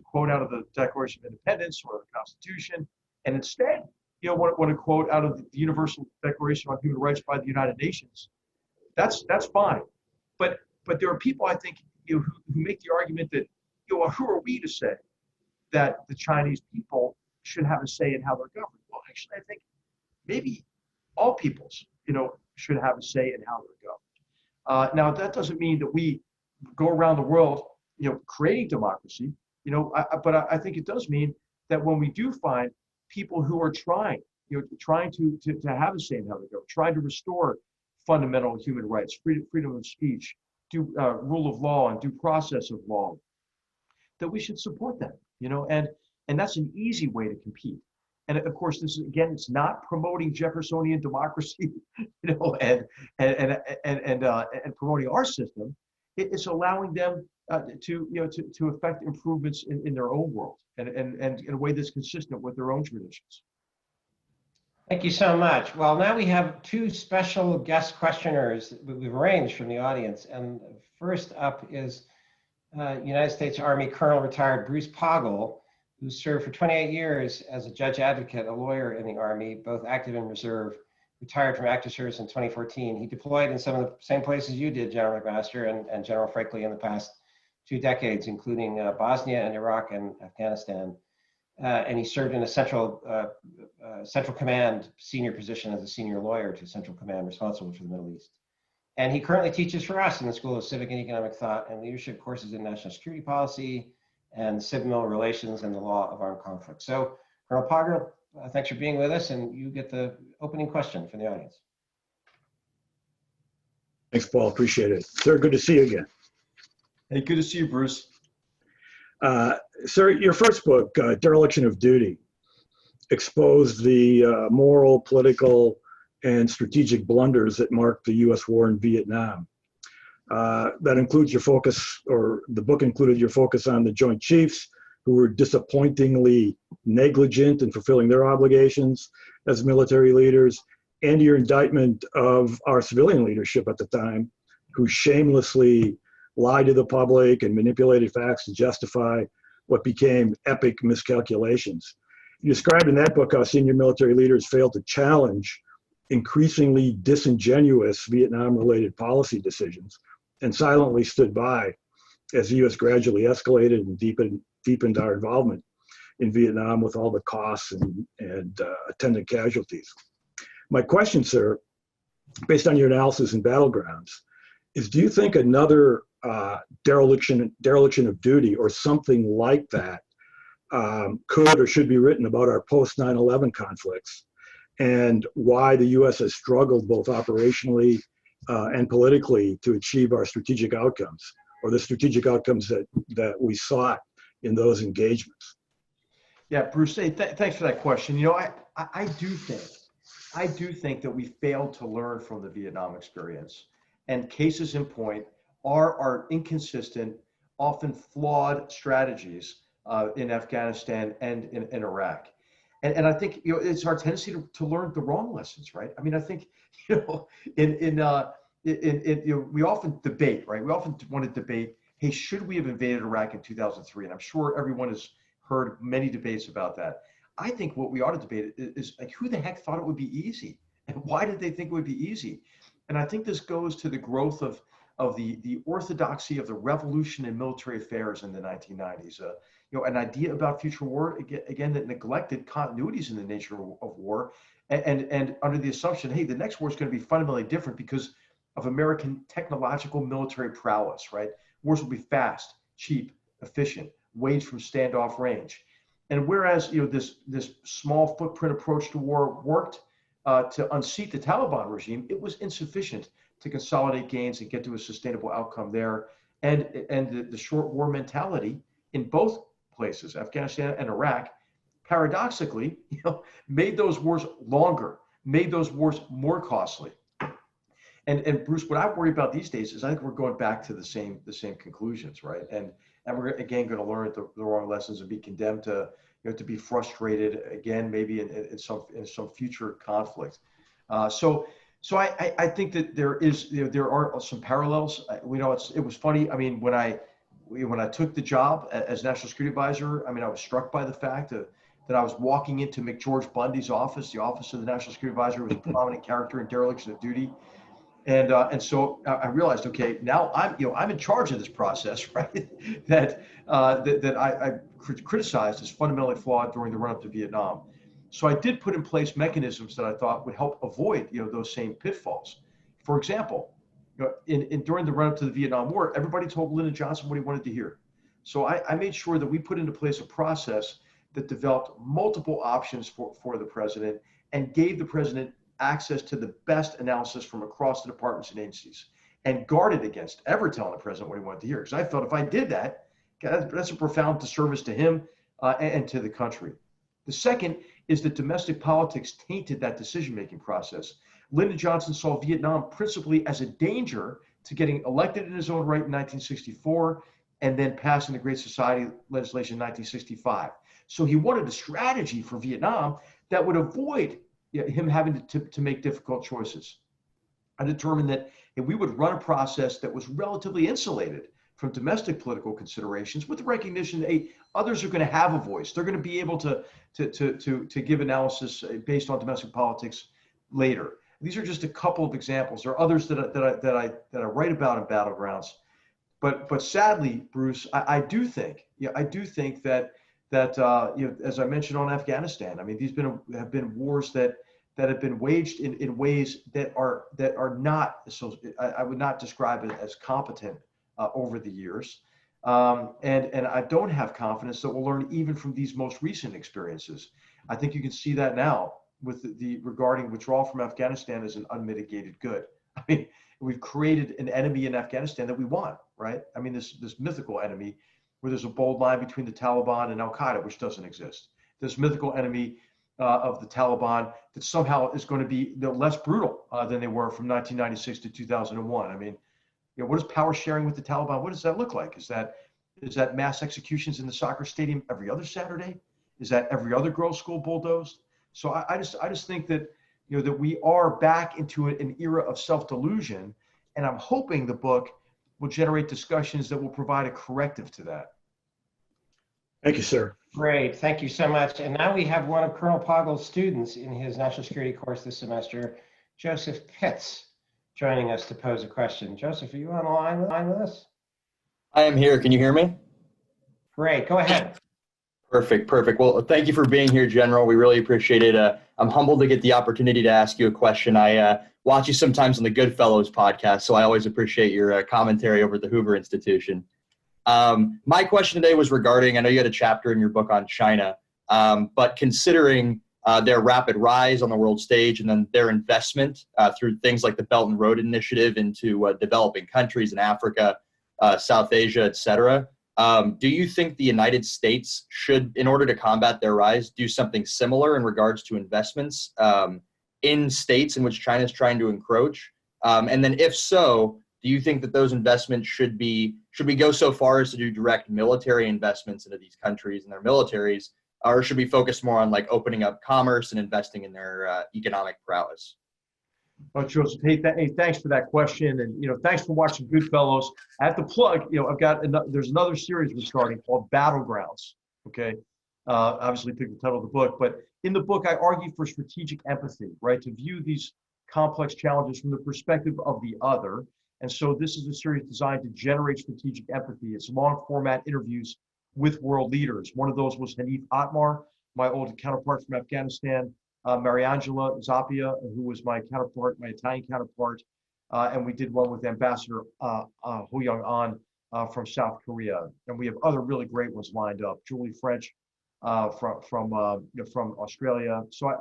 quote out of the Declaration of Independence or the Constitution, and instead, want to quote out of the Universal Declaration on Human Rights by the United Nations, that's fine. But there are people, I think, who make the argument that, who are we to say that the Chinese people should have a say in how they're governed? Well, actually, I think maybe all peoples, should have a say in how they're governed. Now, that doesn't mean that we go around the world, creating democracy, but I think it does mean that when we do find people who are trying to have a say in how they go, trying to restore fundamental human rights, freedom of speech, rule of law and due process of law, that we should support them, and that's an easy way to compete. And of course, this is, again, it's not promoting Jeffersonian democracy, and promoting our system. It's allowing them to affect improvements in their own world and in a way that's consistent with their own traditions. Thank you so much. Well, now we have two special guest questioners that we've arranged from the audience. And first up is United States Army Colonel retired Bruce Poggle, who served for 28 years as a judge advocate, a lawyer in the Army, both active and reserve, retired from active service in 2014. He deployed in some of the same places you did, General McMaster and General Frakley, in the past 2 decades, including Bosnia and Iraq and Afghanistan. And he served in a Central Command senior position as a senior lawyer to Central Command responsible for the Middle East. And he currently teaches for us in the School of Civic and Economic Thought and Leadership courses in national security policy and civil relations and the law of armed conflict. So, Colonel Poggle, thanks for being with us, and you get the opening question from the audience. Thanks, Paul. Appreciate it. Sir, good to see you again. Hey, good to see you, Bruce. Sir, your first book, Dereliction of Duty, exposed the moral, political, and strategic blunders that marked the U.S. war in Vietnam. That includes your focus, or the book included your focus on the Joint Chiefs, who were disappointingly negligent in fulfilling their obligations as military leaders, and your indictment of our civilian leadership at the time, who shamelessly lied to the public and manipulated facts to justify what became epic miscalculations. You described in that book how senior military leaders failed to challenge increasingly disingenuous Vietnam-related policy decisions and silently stood by as the U.S. gradually escalated and deepened our involvement in Vietnam with all the costs and attendant casualties. My question, sir, based on your analysis in Battlegrounds, is do you think another dereliction of duty or something like that could or should be written about our post 9/11 conflicts, and why the U.S. has struggled both operationally and politically to achieve our strategic outcomes, or the strategic outcomes that we sought in those engagements? Yeah, Bruce, hey, thanks for that question. I do think that we failed to learn from the Vietnam experience, and cases in point are our inconsistent, often flawed strategies in Afghanistan and in Iraq. And I think it's our tendency to learn the wrong lessons, right? I mean, I think we often debate, right? We often want to debate, hey, should we have invaded Iraq in 2003? And I'm sure everyone has heard many debates about that. I think what we ought to debate is like, who the heck thought it would be easy, and why did they think it would be easy? And I think this goes to the growth of the orthodoxy of the revolution in military affairs in the 1990s. An idea about future war, again, that neglected continuities in the nature of war, and under the assumption, hey, the next war is going to be fundamentally different because of American technological military prowess, right? Wars will be fast, cheap, efficient, waged from standoff range. And whereas this small footprint approach to war worked to unseat the Taliban regime, it was insufficient to consolidate gains and get to a sustainable outcome there. And the short war mentality in both places, Afghanistan and Iraq, paradoxically, made those wars longer, made those wars more costly. And Bruce, what I worry about these days is I think we're going back to the same conclusions, right? And we're again going to learn the wrong lessons and be condemned to be frustrated again, maybe in some future conflict. So I think that there are some parallels. It was funny. I mean, when I took the job as National Security Advisor, I mean, I was struck by the fact that I was walking into McGeorge Bundy's office, the Office of the National Security Advisor, who was a prominent character in Dereliction of Duty. And so I realized, okay, now I'm in charge of this process, right? that I criticized as fundamentally flawed during the run-up to Vietnam. So I did put in place mechanisms that I thought would help avoid those same pitfalls. For example, during the run-up to the Vietnam War, everybody told Lyndon Johnson what he wanted to hear. So I made sure that we put into place a process that developed multiple options for the president and gave the president access to the best analysis from across the departments and agencies, and guarded against ever telling the president what he wanted to hear. Because I felt if I did that, that's a profound disservice to him and to the country. The second is that domestic politics tainted that decision-making process. Lyndon Johnson saw Vietnam principally as a danger to getting elected in his own right in 1964 and then passing the Great Society legislation in 1965. So he wanted a strategy for Vietnam that would avoid him having to make difficult choices. I determined that if we would run a process that was relatively insulated from domestic political considerations, with the recognition that others are going to have a voice, they're going to be able to give analysis based on domestic politics later. These are just a couple of examples. There are others that I write about in Battlegrounds, but sadly, Bruce, I do think that as I mentioned on Afghanistan, I mean, these have been wars that have been waged in ways that are not, so I would not describe it as competent over the years. And I don't have confidence that we'll learn even from these most recent experiences. I think you can see that now with the regarding withdrawal from Afghanistan as an unmitigated good. I mean, we've created an enemy in Afghanistan that we want, right? I mean, this mythical enemy where there's a bold line between the Taliban and Al-Qaeda, which doesn't exist. This mythical enemy of the Taliban that somehow is going to be less brutal than they were from 1996 to 2001. I mean, what is power sharing with the Taliban? What does that look like? Is that mass executions in the soccer stadium every other Saturday? Is that every other girls' school bulldozed? So I just think that that we are back into an era of self-delusion, and I'm hoping the book will generate discussions that will provide a corrective to that. Thank you, sir. Great, thank you so much. And now we have one of Colonel Poggle's students in his national security course this semester, Joseph Pitts, joining us to pose a question. Joseph, are you on the line with us? I am here. Can you hear me? Great, go ahead. Perfect. Well, thank you for being here, General. We really appreciate it. I'm humbled to get the opportunity to ask you a question. I watch you sometimes on the Goodfellows podcast, so I always appreciate your commentary over at the Hoover Institution. My question today was regarding, I know you had a chapter in your book on China, but considering their rapid rise on the world stage and then their investment through things like the Belt and Road Initiative into developing countries in Africa, South Asia, et cetera, do you think the United States should, in order to combat their rise, do something similar in regards to investments in states in which China is trying to encroach? And then if so, do you think that those investments should we go so far as to do direct military investments into these countries and their militaries, or should we focus more on like opening up commerce and investing in their economic prowess? Well, Joseph, hey, thanks for that question, and thanks for watching Goodfellows. I have to plug, I've got there's another series we're starting called Battlegrounds. Okay, obviously pick the title of the book, but in the book I argue for strategic empathy, right? To view these complex challenges from the perspective of the other, and so this is a series designed to generate strategic empathy. It's long format interviews with world leaders. One of those was Hanif Atmar, my old counterpart from Afghanistan. Mariangela Zappia, who was my counterpart, my Italian counterpart, and we did one with Ambassador Ho Young-an from South Korea, and we have other really great ones lined up. Julie French from Australia. So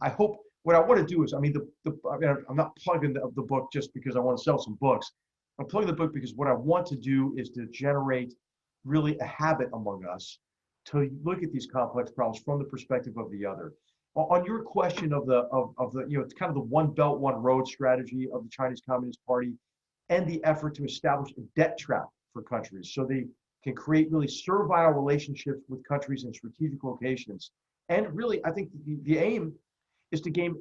I hope what I want to do is, I mean, I'm not plugging the book just because I want to sell some books. I'm plugging the book because what I want to do is to generate really a habit among us to look at these complex problems from the perspective of the other. On your question of the it's kind of the one belt, one road strategy of the Chinese Communist Party and the effort to establish a debt trap for countries so they can create really servile relationships with countries in strategic locations. And really, I think the aim is to gain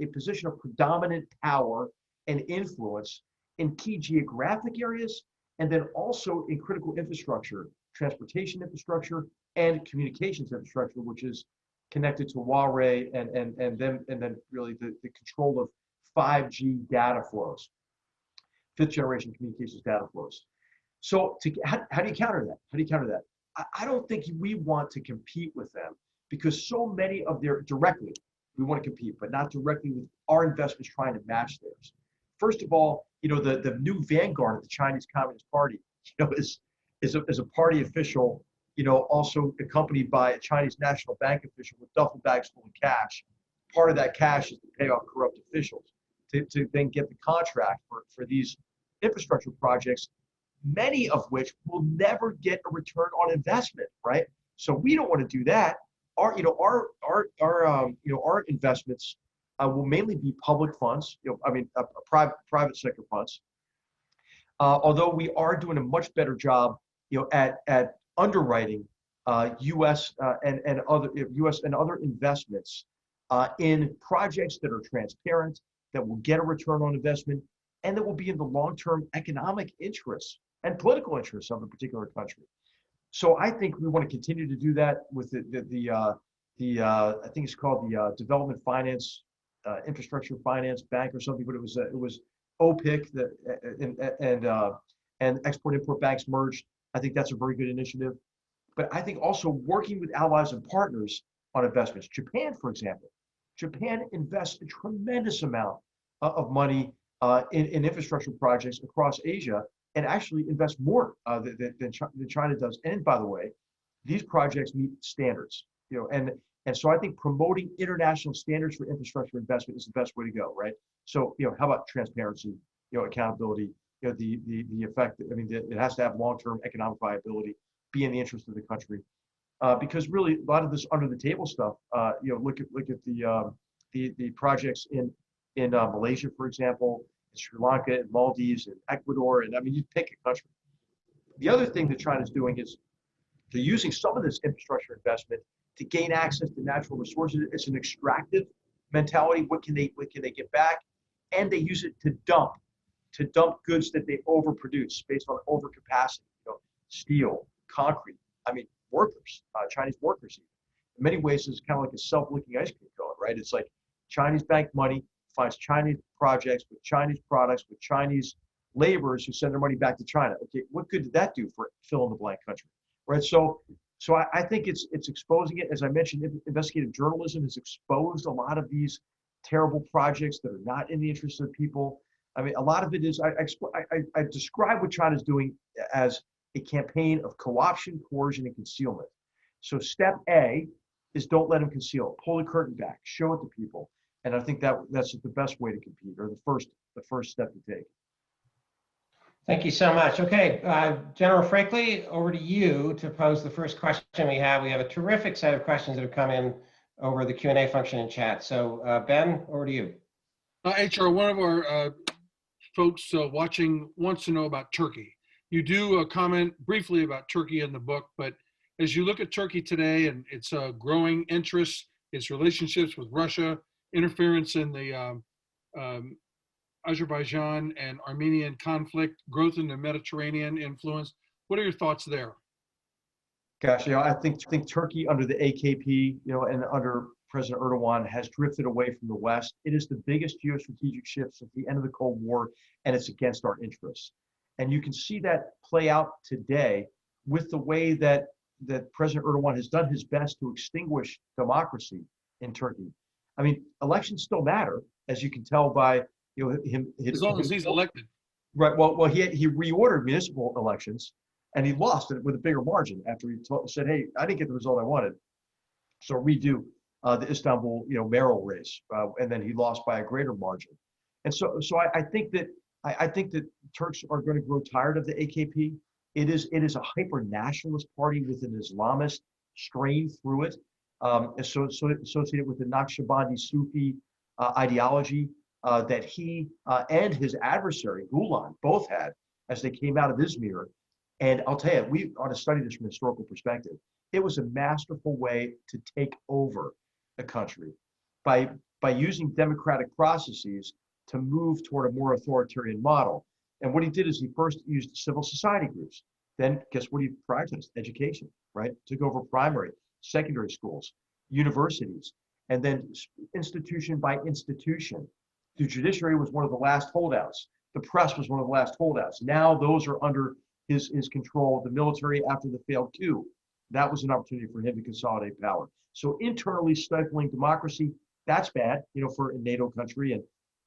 a position of predominant power and influence in key geographic areas, and then also in critical infrastructure, transportation infrastructure, and communications infrastructure, which is connected to Huawei and then really the control of 5G data flows, fifth generation communications data flows. So how do you counter that? How do you counter that? I don't think we want to compete with them because so many of their directly, we want to compete, but not directly with our investments trying to match theirs. First of all, the new vanguard of the Chinese Communist Party, is a party official, also accompanied by a Chinese National Bank official with duffel bags full of cash. Part of that cash is to pay off corrupt officials to then get the contract for these infrastructure projects, many of which will never get a return on investment, right? So we don't want to do that. Our investments will mainly be public funds, private sector funds. Although we are doing a much better job, at underwriting U.S. and other investments in projects that are transparent, that will get a return on investment, and that will be in the long-term economic interests and political interests of a particular country. So I think we want to continue to do that with I think it's called the Development Finance, Infrastructure Finance Bank or something, but it was OPIC and Export-Import Banks merged. I think that's a very good initiative. But I think also working with allies and partners on investments. Japan, for example, invests a tremendous amount of money in infrastructure projects across Asia, and actually invests more than China does. And by the way, these projects meet standards, and so I think promoting international standards for infrastructure investment is the best way to go, right? So, how about transparency, accountability, the effect, it has to have long-term economic viability, be in the interest of the country. Because really a lot of this under the table stuff, look at the projects in Malaysia, for example, Sri Lanka, and Maldives, and Ecuador, and you pick a country. The other thing that China's doing is they're using some of this infrastructure investment to gain access to natural resources. It's an extractive mentality. What can they get back? And they use it to dump goods that they overproduce based on overcapacity. Steel, concrete. Workers, Chinese workers. In many ways, it's kind of like a self-licking ice cream cone, right? It's like Chinese bank money finds Chinese projects with Chinese products with Chinese laborers who send their money back to China. Okay, what good did that do for fill-in-the-blank country, right? So I think it's exposing it. As I mentioned, investigative journalism has exposed a lot of these terrible projects that are not in the interest of people. A lot of it is, I describe what China's doing as a campaign of co-option, coercion, and concealment. So step A is don't let them conceal it. Pull the curtain back, show it to people. And I think that's the best way to compete, or the first step to take. Thank you so much. Okay, General Frakley, over to you to pose the first question we have. We have a terrific set of questions that have come in over the Q&A function in chat. So Ben, over to you. HR, one of our folks watching wants to know about Turkey. You do comment briefly about Turkey in the book, but as you look at Turkey today and its growing interest, its relationships with Russia, interference in the Azerbaijan and Armenian conflict, growth in the Mediterranean influence, what are your thoughts there? Gosh, I think Turkey under the AKP, and under President Erdogan has drifted away from the West. It is the biggest geostrategic shift since the end of the Cold War, and it's against our interests. And you can see that play out today with the way that President Erdogan has done his best to extinguish democracy in Turkey. Elections still matter, as you can tell by him. As long as he's elected. Right. Well, he reordered municipal elections, and he lost it with a bigger margin after he said, "Hey, I didn't get the result I wanted, so redo the Istanbul, mayoral race," and then he lost by a greater margin. And so I think that Turks are going to grow tired of the AKP. It is a hyper nationalist party with an Islamist strain through it, associated with the Naqshbandi Sufi ideology that he and his adversary Gulen both had as they came out of Izmir. And I'll tell you, we ought to study this from a historical perspective. It was a masterful way to take over a country by using democratic processes to move toward a more authoritarian model. And what he did is he first used civil society groups. Then guess what he prioritized? Education, right? Took over primary, secondary schools, universities, and then institution by institution The judiciary was one of the last holdouts. The press was one of the last holdouts. Now those are under his control. The military, after the failed coup, that was an opportunity for him to consolidate power. So internally stifling democracy, that's bad, for a NATO country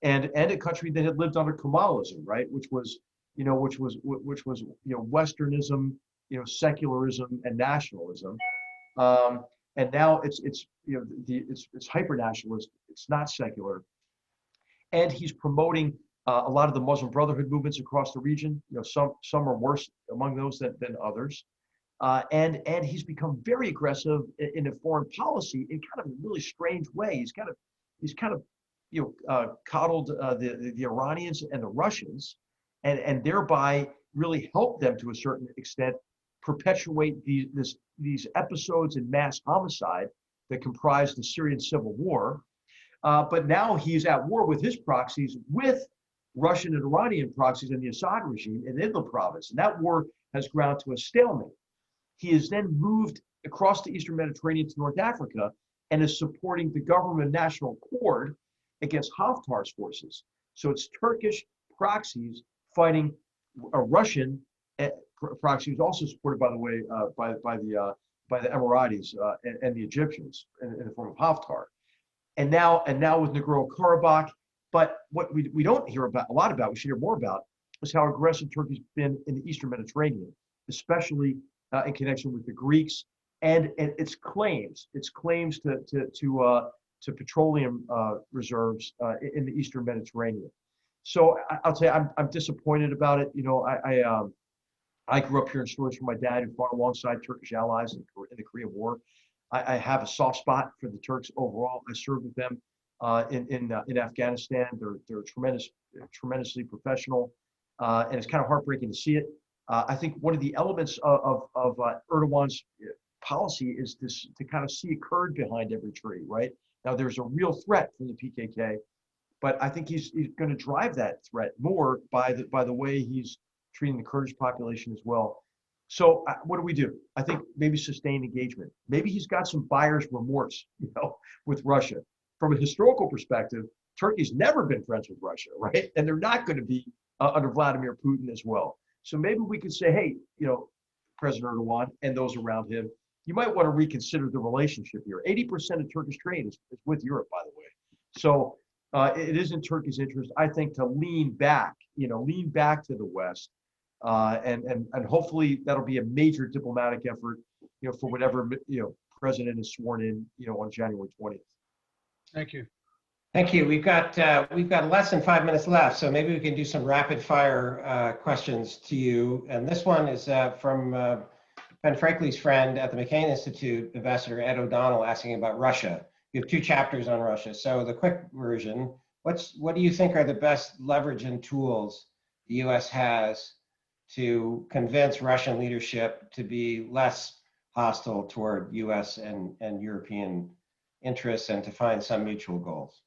and a country that had lived under Kemalism, right? Which was Westernism, secularism and nationalism. And now it's hyper nationalist. It's not secular. And he's promoting a lot of the Muslim Brotherhood movements across the region. Some are worse among those than others. And he's become very aggressive in a foreign policy in kind of a really strange way. He's kind of coddled the Iranians and the Russians, and thereby really helped them to a certain extent perpetuate these episodes in mass homicide that comprise the Syrian civil war. But now he's at war with his proxies, with Russian and Iranian proxies in the Assad regime in Idlib province. And that war has ground to a stalemate. He has then moved across the Eastern Mediterranean to North Africa and is supporting the government national accord against Haftar's forces. So it's Turkish proxies fighting a Russian proxy, who's also supported, by the way, by the Emiratis and the Egyptians in the form of Haftar. And now with Nagorno-Karabakh. But what we don't hear a lot about, we should hear more about, is how aggressive Turkey's been in the Eastern Mediterranean, especially in connection with the Greeks and its claims to petroleum reserves in the Eastern Mediterranean. So I'll tell you, I'm disappointed about it. I grew up hearing stories from my dad, who fought alongside Turkish allies in the Korean War. I have a soft spot for the Turks overall. I served with them in Afghanistan. They're tremendously professional, and it's kind of heartbreaking to see it. I think one of the elements of Erdogan's policy is this, to kind of see a kurd behind every tree, right? Now there's a real threat from the PKK, but I think he's going to drive that threat more by the way he's treating the Kurdish population as well. So what do? I think maybe sustained engagement. Maybe he's got some buyer's remorse, with Russia. From a historical perspective, Turkey's never been friends with Russia, right? And they're not going to be under Vladimir Putin as well. So maybe we could say, hey, President Erdogan and those around him, you might want to reconsider the relationship here. 80% of Turkish trade is with Europe, by the way. So it is in Turkey's interest, I think, to lean back to the West. And hopefully that'll be a major diplomatic effort, for whatever, president is sworn in, on January 20th. Thank you. Thank you. We've got less than 5 minutes left, so maybe we can do some rapid fire questions to you. And this one is from Ben Frakley's friend at the McCain Institute, Ambassador Ed O'Donnell, asking about Russia. You have 2 chapters on Russia. So the quick version, what do you think are the best leverage and tools the U.S. has to convince Russian leadership to be less hostile toward U.S. and European interests and to find some mutual goals?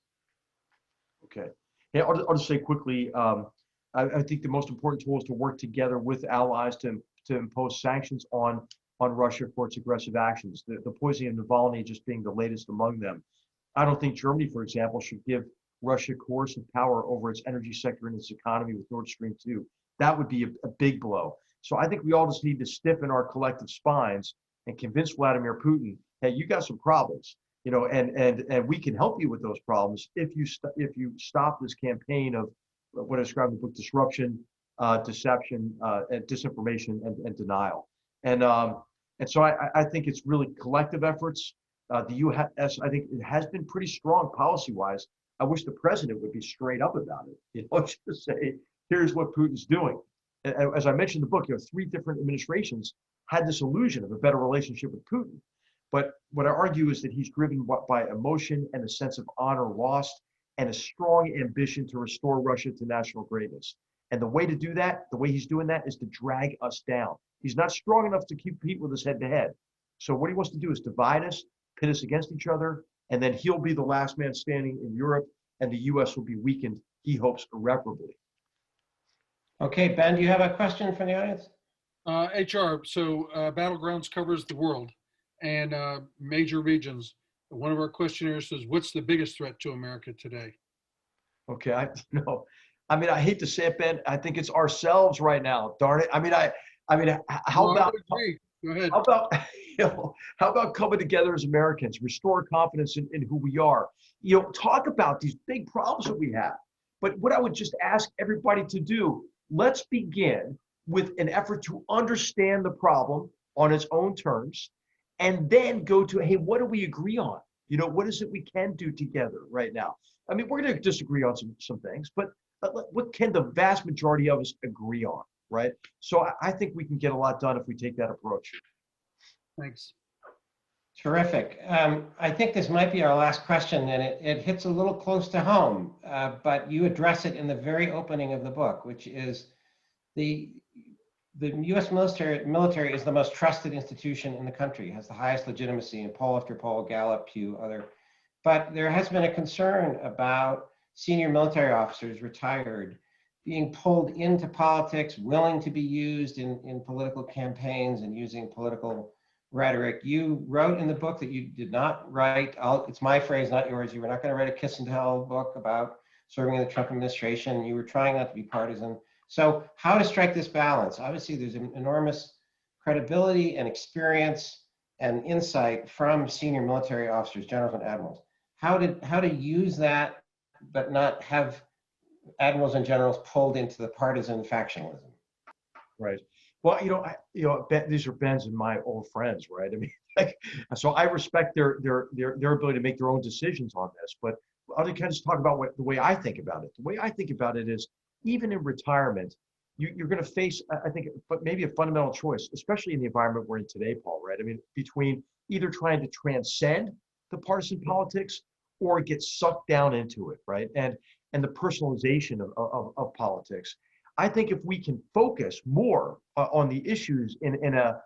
Okay. Yeah, I'll just say quickly, I think the most important tool is to work together with allies to impose sanctions on Russia for its aggressive actions. The poisoning of Navalny just being the latest among them. I don't think Germany, for example, should give Russia coercive power over its energy sector and its economy with Nord Stream 2. That would be a big blow. So I think we all just need to stiffen our collective spines and convince Vladimir Putin, hey, you got some problems, and we can help you with those problems if you stop this campaign of what I described in the book: disruption, deception, and disinformation and denial. And so I think it's really collective efforts. The U.S., I think it has been pretty strong policy-wise. I wish the president would be straight up about it. Just say, here's what Putin's doing. And as I mentioned in the book, 3 different administrations had this illusion of a better relationship with Putin. But what I argue is that he's driven by emotion and a sense of honor lost and a strong ambition to restore Russia to national greatness. And the way to do that, the way he's doing that, is to drag us down. He's not strong enough to compete with us head to head. So what he wants to do is divide us, pit us against each other, and then he'll be the last man standing in Europe, and the U.S. will be weakened, he hopes, irreparably. Okay, Ben, do you have a question from the audience? HR, so Battlegrounds covers the world and major regions. One of our questionnaires says, what's the biggest threat to America today? Okay, you know, I mean, I hate to say it, Ben. I think it's ourselves right now. Darn it. How No, I about would agree. Go ahead. how about how about coming together as Americans, restore confidence in who we are? You know, talk about these big problems that we have. But what I would just ask everybody to do, let's begin with an effort to understand the problem on its own terms, and then go to, hey, what do we agree on? You know, what is it we can do together right now? I mean, we're going to disagree on some things, but what can the vast majority of us agree on, right? So I think we can get a lot done if we take that approach. Thanks. Terrific. I think this might be our last question, and it hits a little close to home, but you address it in the very opening of the book, which is the U.S. military is the most trusted institution in the country, has the highest legitimacy in poll after poll, Gallup, Pew, other. But there has been a concern about senior military officers, retired, being pulled into politics, willing to be used in political campaigns and using political rhetoric. You wrote in the book that you did not write, it's my phrase, not yours, you were not going to write a kiss and tell book about serving in the Trump administration. You were trying not to be partisan. So how to strike this balance? Obviously, there's an enormous credibility and experience and insight from senior military officers, generals and admirals. How to use that, but not have admirals and generals pulled into the partisan factionalism. Right. Well, these are Ben's and my old friends, right? I mean, like, so I respect their ability to make their own decisions on this, but I'll kind of just talk about the way I think about it. The way I think about it is, even in retirement, you're going to face, I think, but maybe a fundamental choice, especially in the environment we're in today, Paul, right? I mean, between either trying to transcend the partisan politics or get sucked down into it, right? And the personalization of politics. I think if we can focus more on the issues in a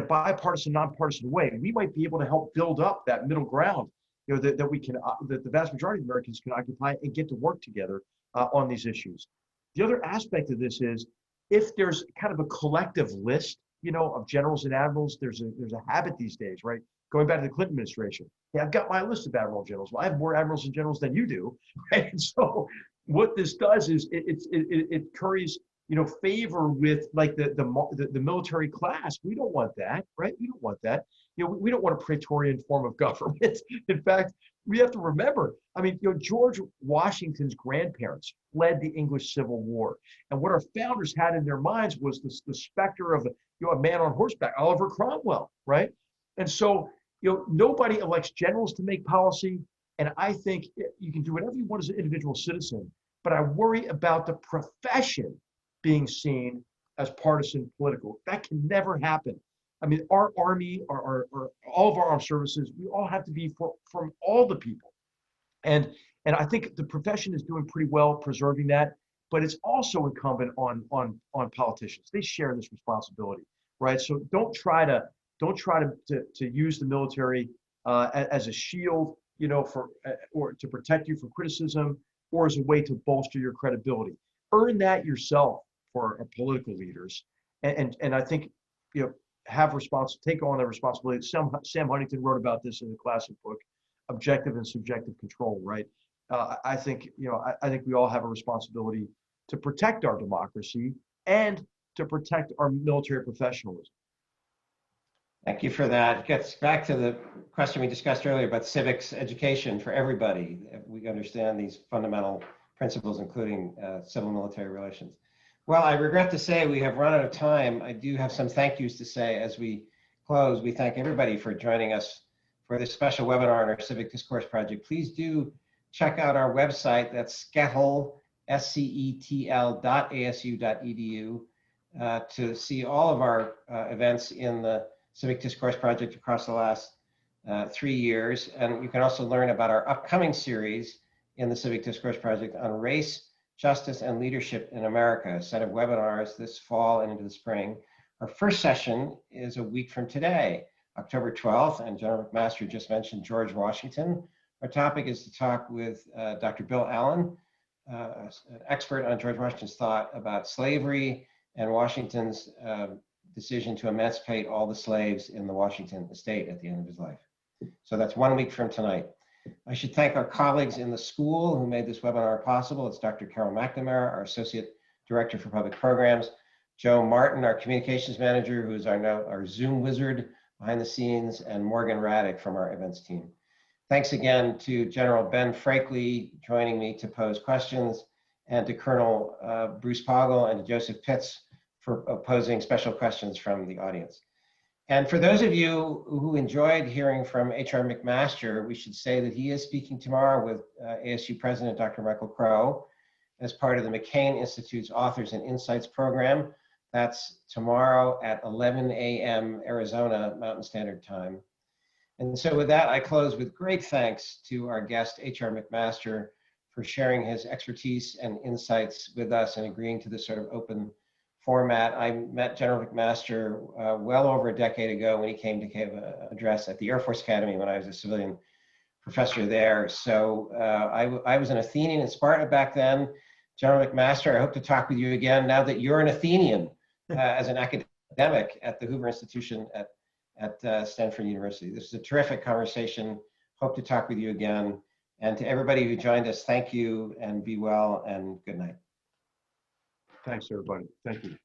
bipartisan, nonpartisan way, we might be able to help build up that middle ground, that we can, that the vast majority of Americans can occupy and get to work together on these issues. The other aspect of this is, if there's kind of a collective list, of generals and admirals, there's a habit these days, right? Going back to the Clinton administration. Yeah, I've got my list of admiral generals. Well, I have more admirals and generals than you do, right? And so what this does is it curries, favor with like the military class. We don't want that, right? We don't want that. We don't want a Praetorian form of government. In fact, we have to remember, I mean, George Washington's grandparents fled the English Civil War. And what our founders had in their minds was the specter of a man on horseback, Oliver Cromwell, right? And so, nobody elects generals to make policy. And I think you can do whatever you want as an individual citizen, but I worry about the profession being seen as partisan political. That can never happen. I mean, our Army, our all of our armed services, we all have to be from all the people. And I think the profession is doing pretty well preserving that, but it's also incumbent on politicians. They share this responsibility, right? So don't try to use the military as a shield, or to protect you from criticism, or as a way to bolster your credibility. Earn that yourself for our political leaders, and I think take on the responsibility. Sam Huntington wrote about this in the classic book, Objective and Subjective Control. Right? I think we all have a responsibility to protect our democracy and to protect our military professionalism. Thank you for that. It gets back to the question we discussed earlier about civics education for everybody. We understand these fundamental principles, including civil military relations. Well, I regret to say we have run out of time. I do have some thank yous to say as we close. We thank everybody for joining us for this special webinar on our Civic Discourse Project. Please do check out our website. That's SCETL, scetl.asu.edu, to see all of our events in the Civic Discourse Project across the last 3 years. And you can also learn about our upcoming series in the Civic Discourse Project on race, justice, and leadership in America, a set of webinars this fall and into the spring. Our first session is a week from today, October 12th, and General McMaster just mentioned George Washington. Our topic is to talk with Dr. Bill Allen, an expert on George Washington's thought about slavery and Washington's decision to emancipate all the slaves in the Washington estate at the end of his life. So that's 1 week from tonight. I should thank our colleagues in the school who made this webinar possible. It's Dr. Carol McNamara, our Associate Director for Public Programs, Joe Martin, our Communications Manager, who is our Zoom wizard behind the scenes, and Morgan Raddick from our events team. Thanks again to General Ben Frakley joining me to pose questions, and to Colonel Bruce Poggle and to Joseph Pitts for posing special questions from the audience. And for those of you who enjoyed hearing from HR McMaster, we should say that he is speaking tomorrow with ASU President Dr. Michael Crow as part of the McCain Institute's Authors and Insights program. That's tomorrow at 11 a.m. Arizona Mountain Standard Time. And so with that, I close with great thanks to our guest, HR McMaster, for sharing his expertise and insights with us and agreeing to this sort of open format. I met General McMaster well over a decade ago when he came to give an address at the Air Force Academy when I was a civilian professor there. So I was an Athenian in Sparta back then. General McMaster, I hope to talk with you again now that you're an Athenian as an academic at the Hoover Institution at Stanford University. This is a terrific conversation. Hope to talk with you again. And to everybody who joined us, thank you and be well and good night. Thanks, everybody. Thank you.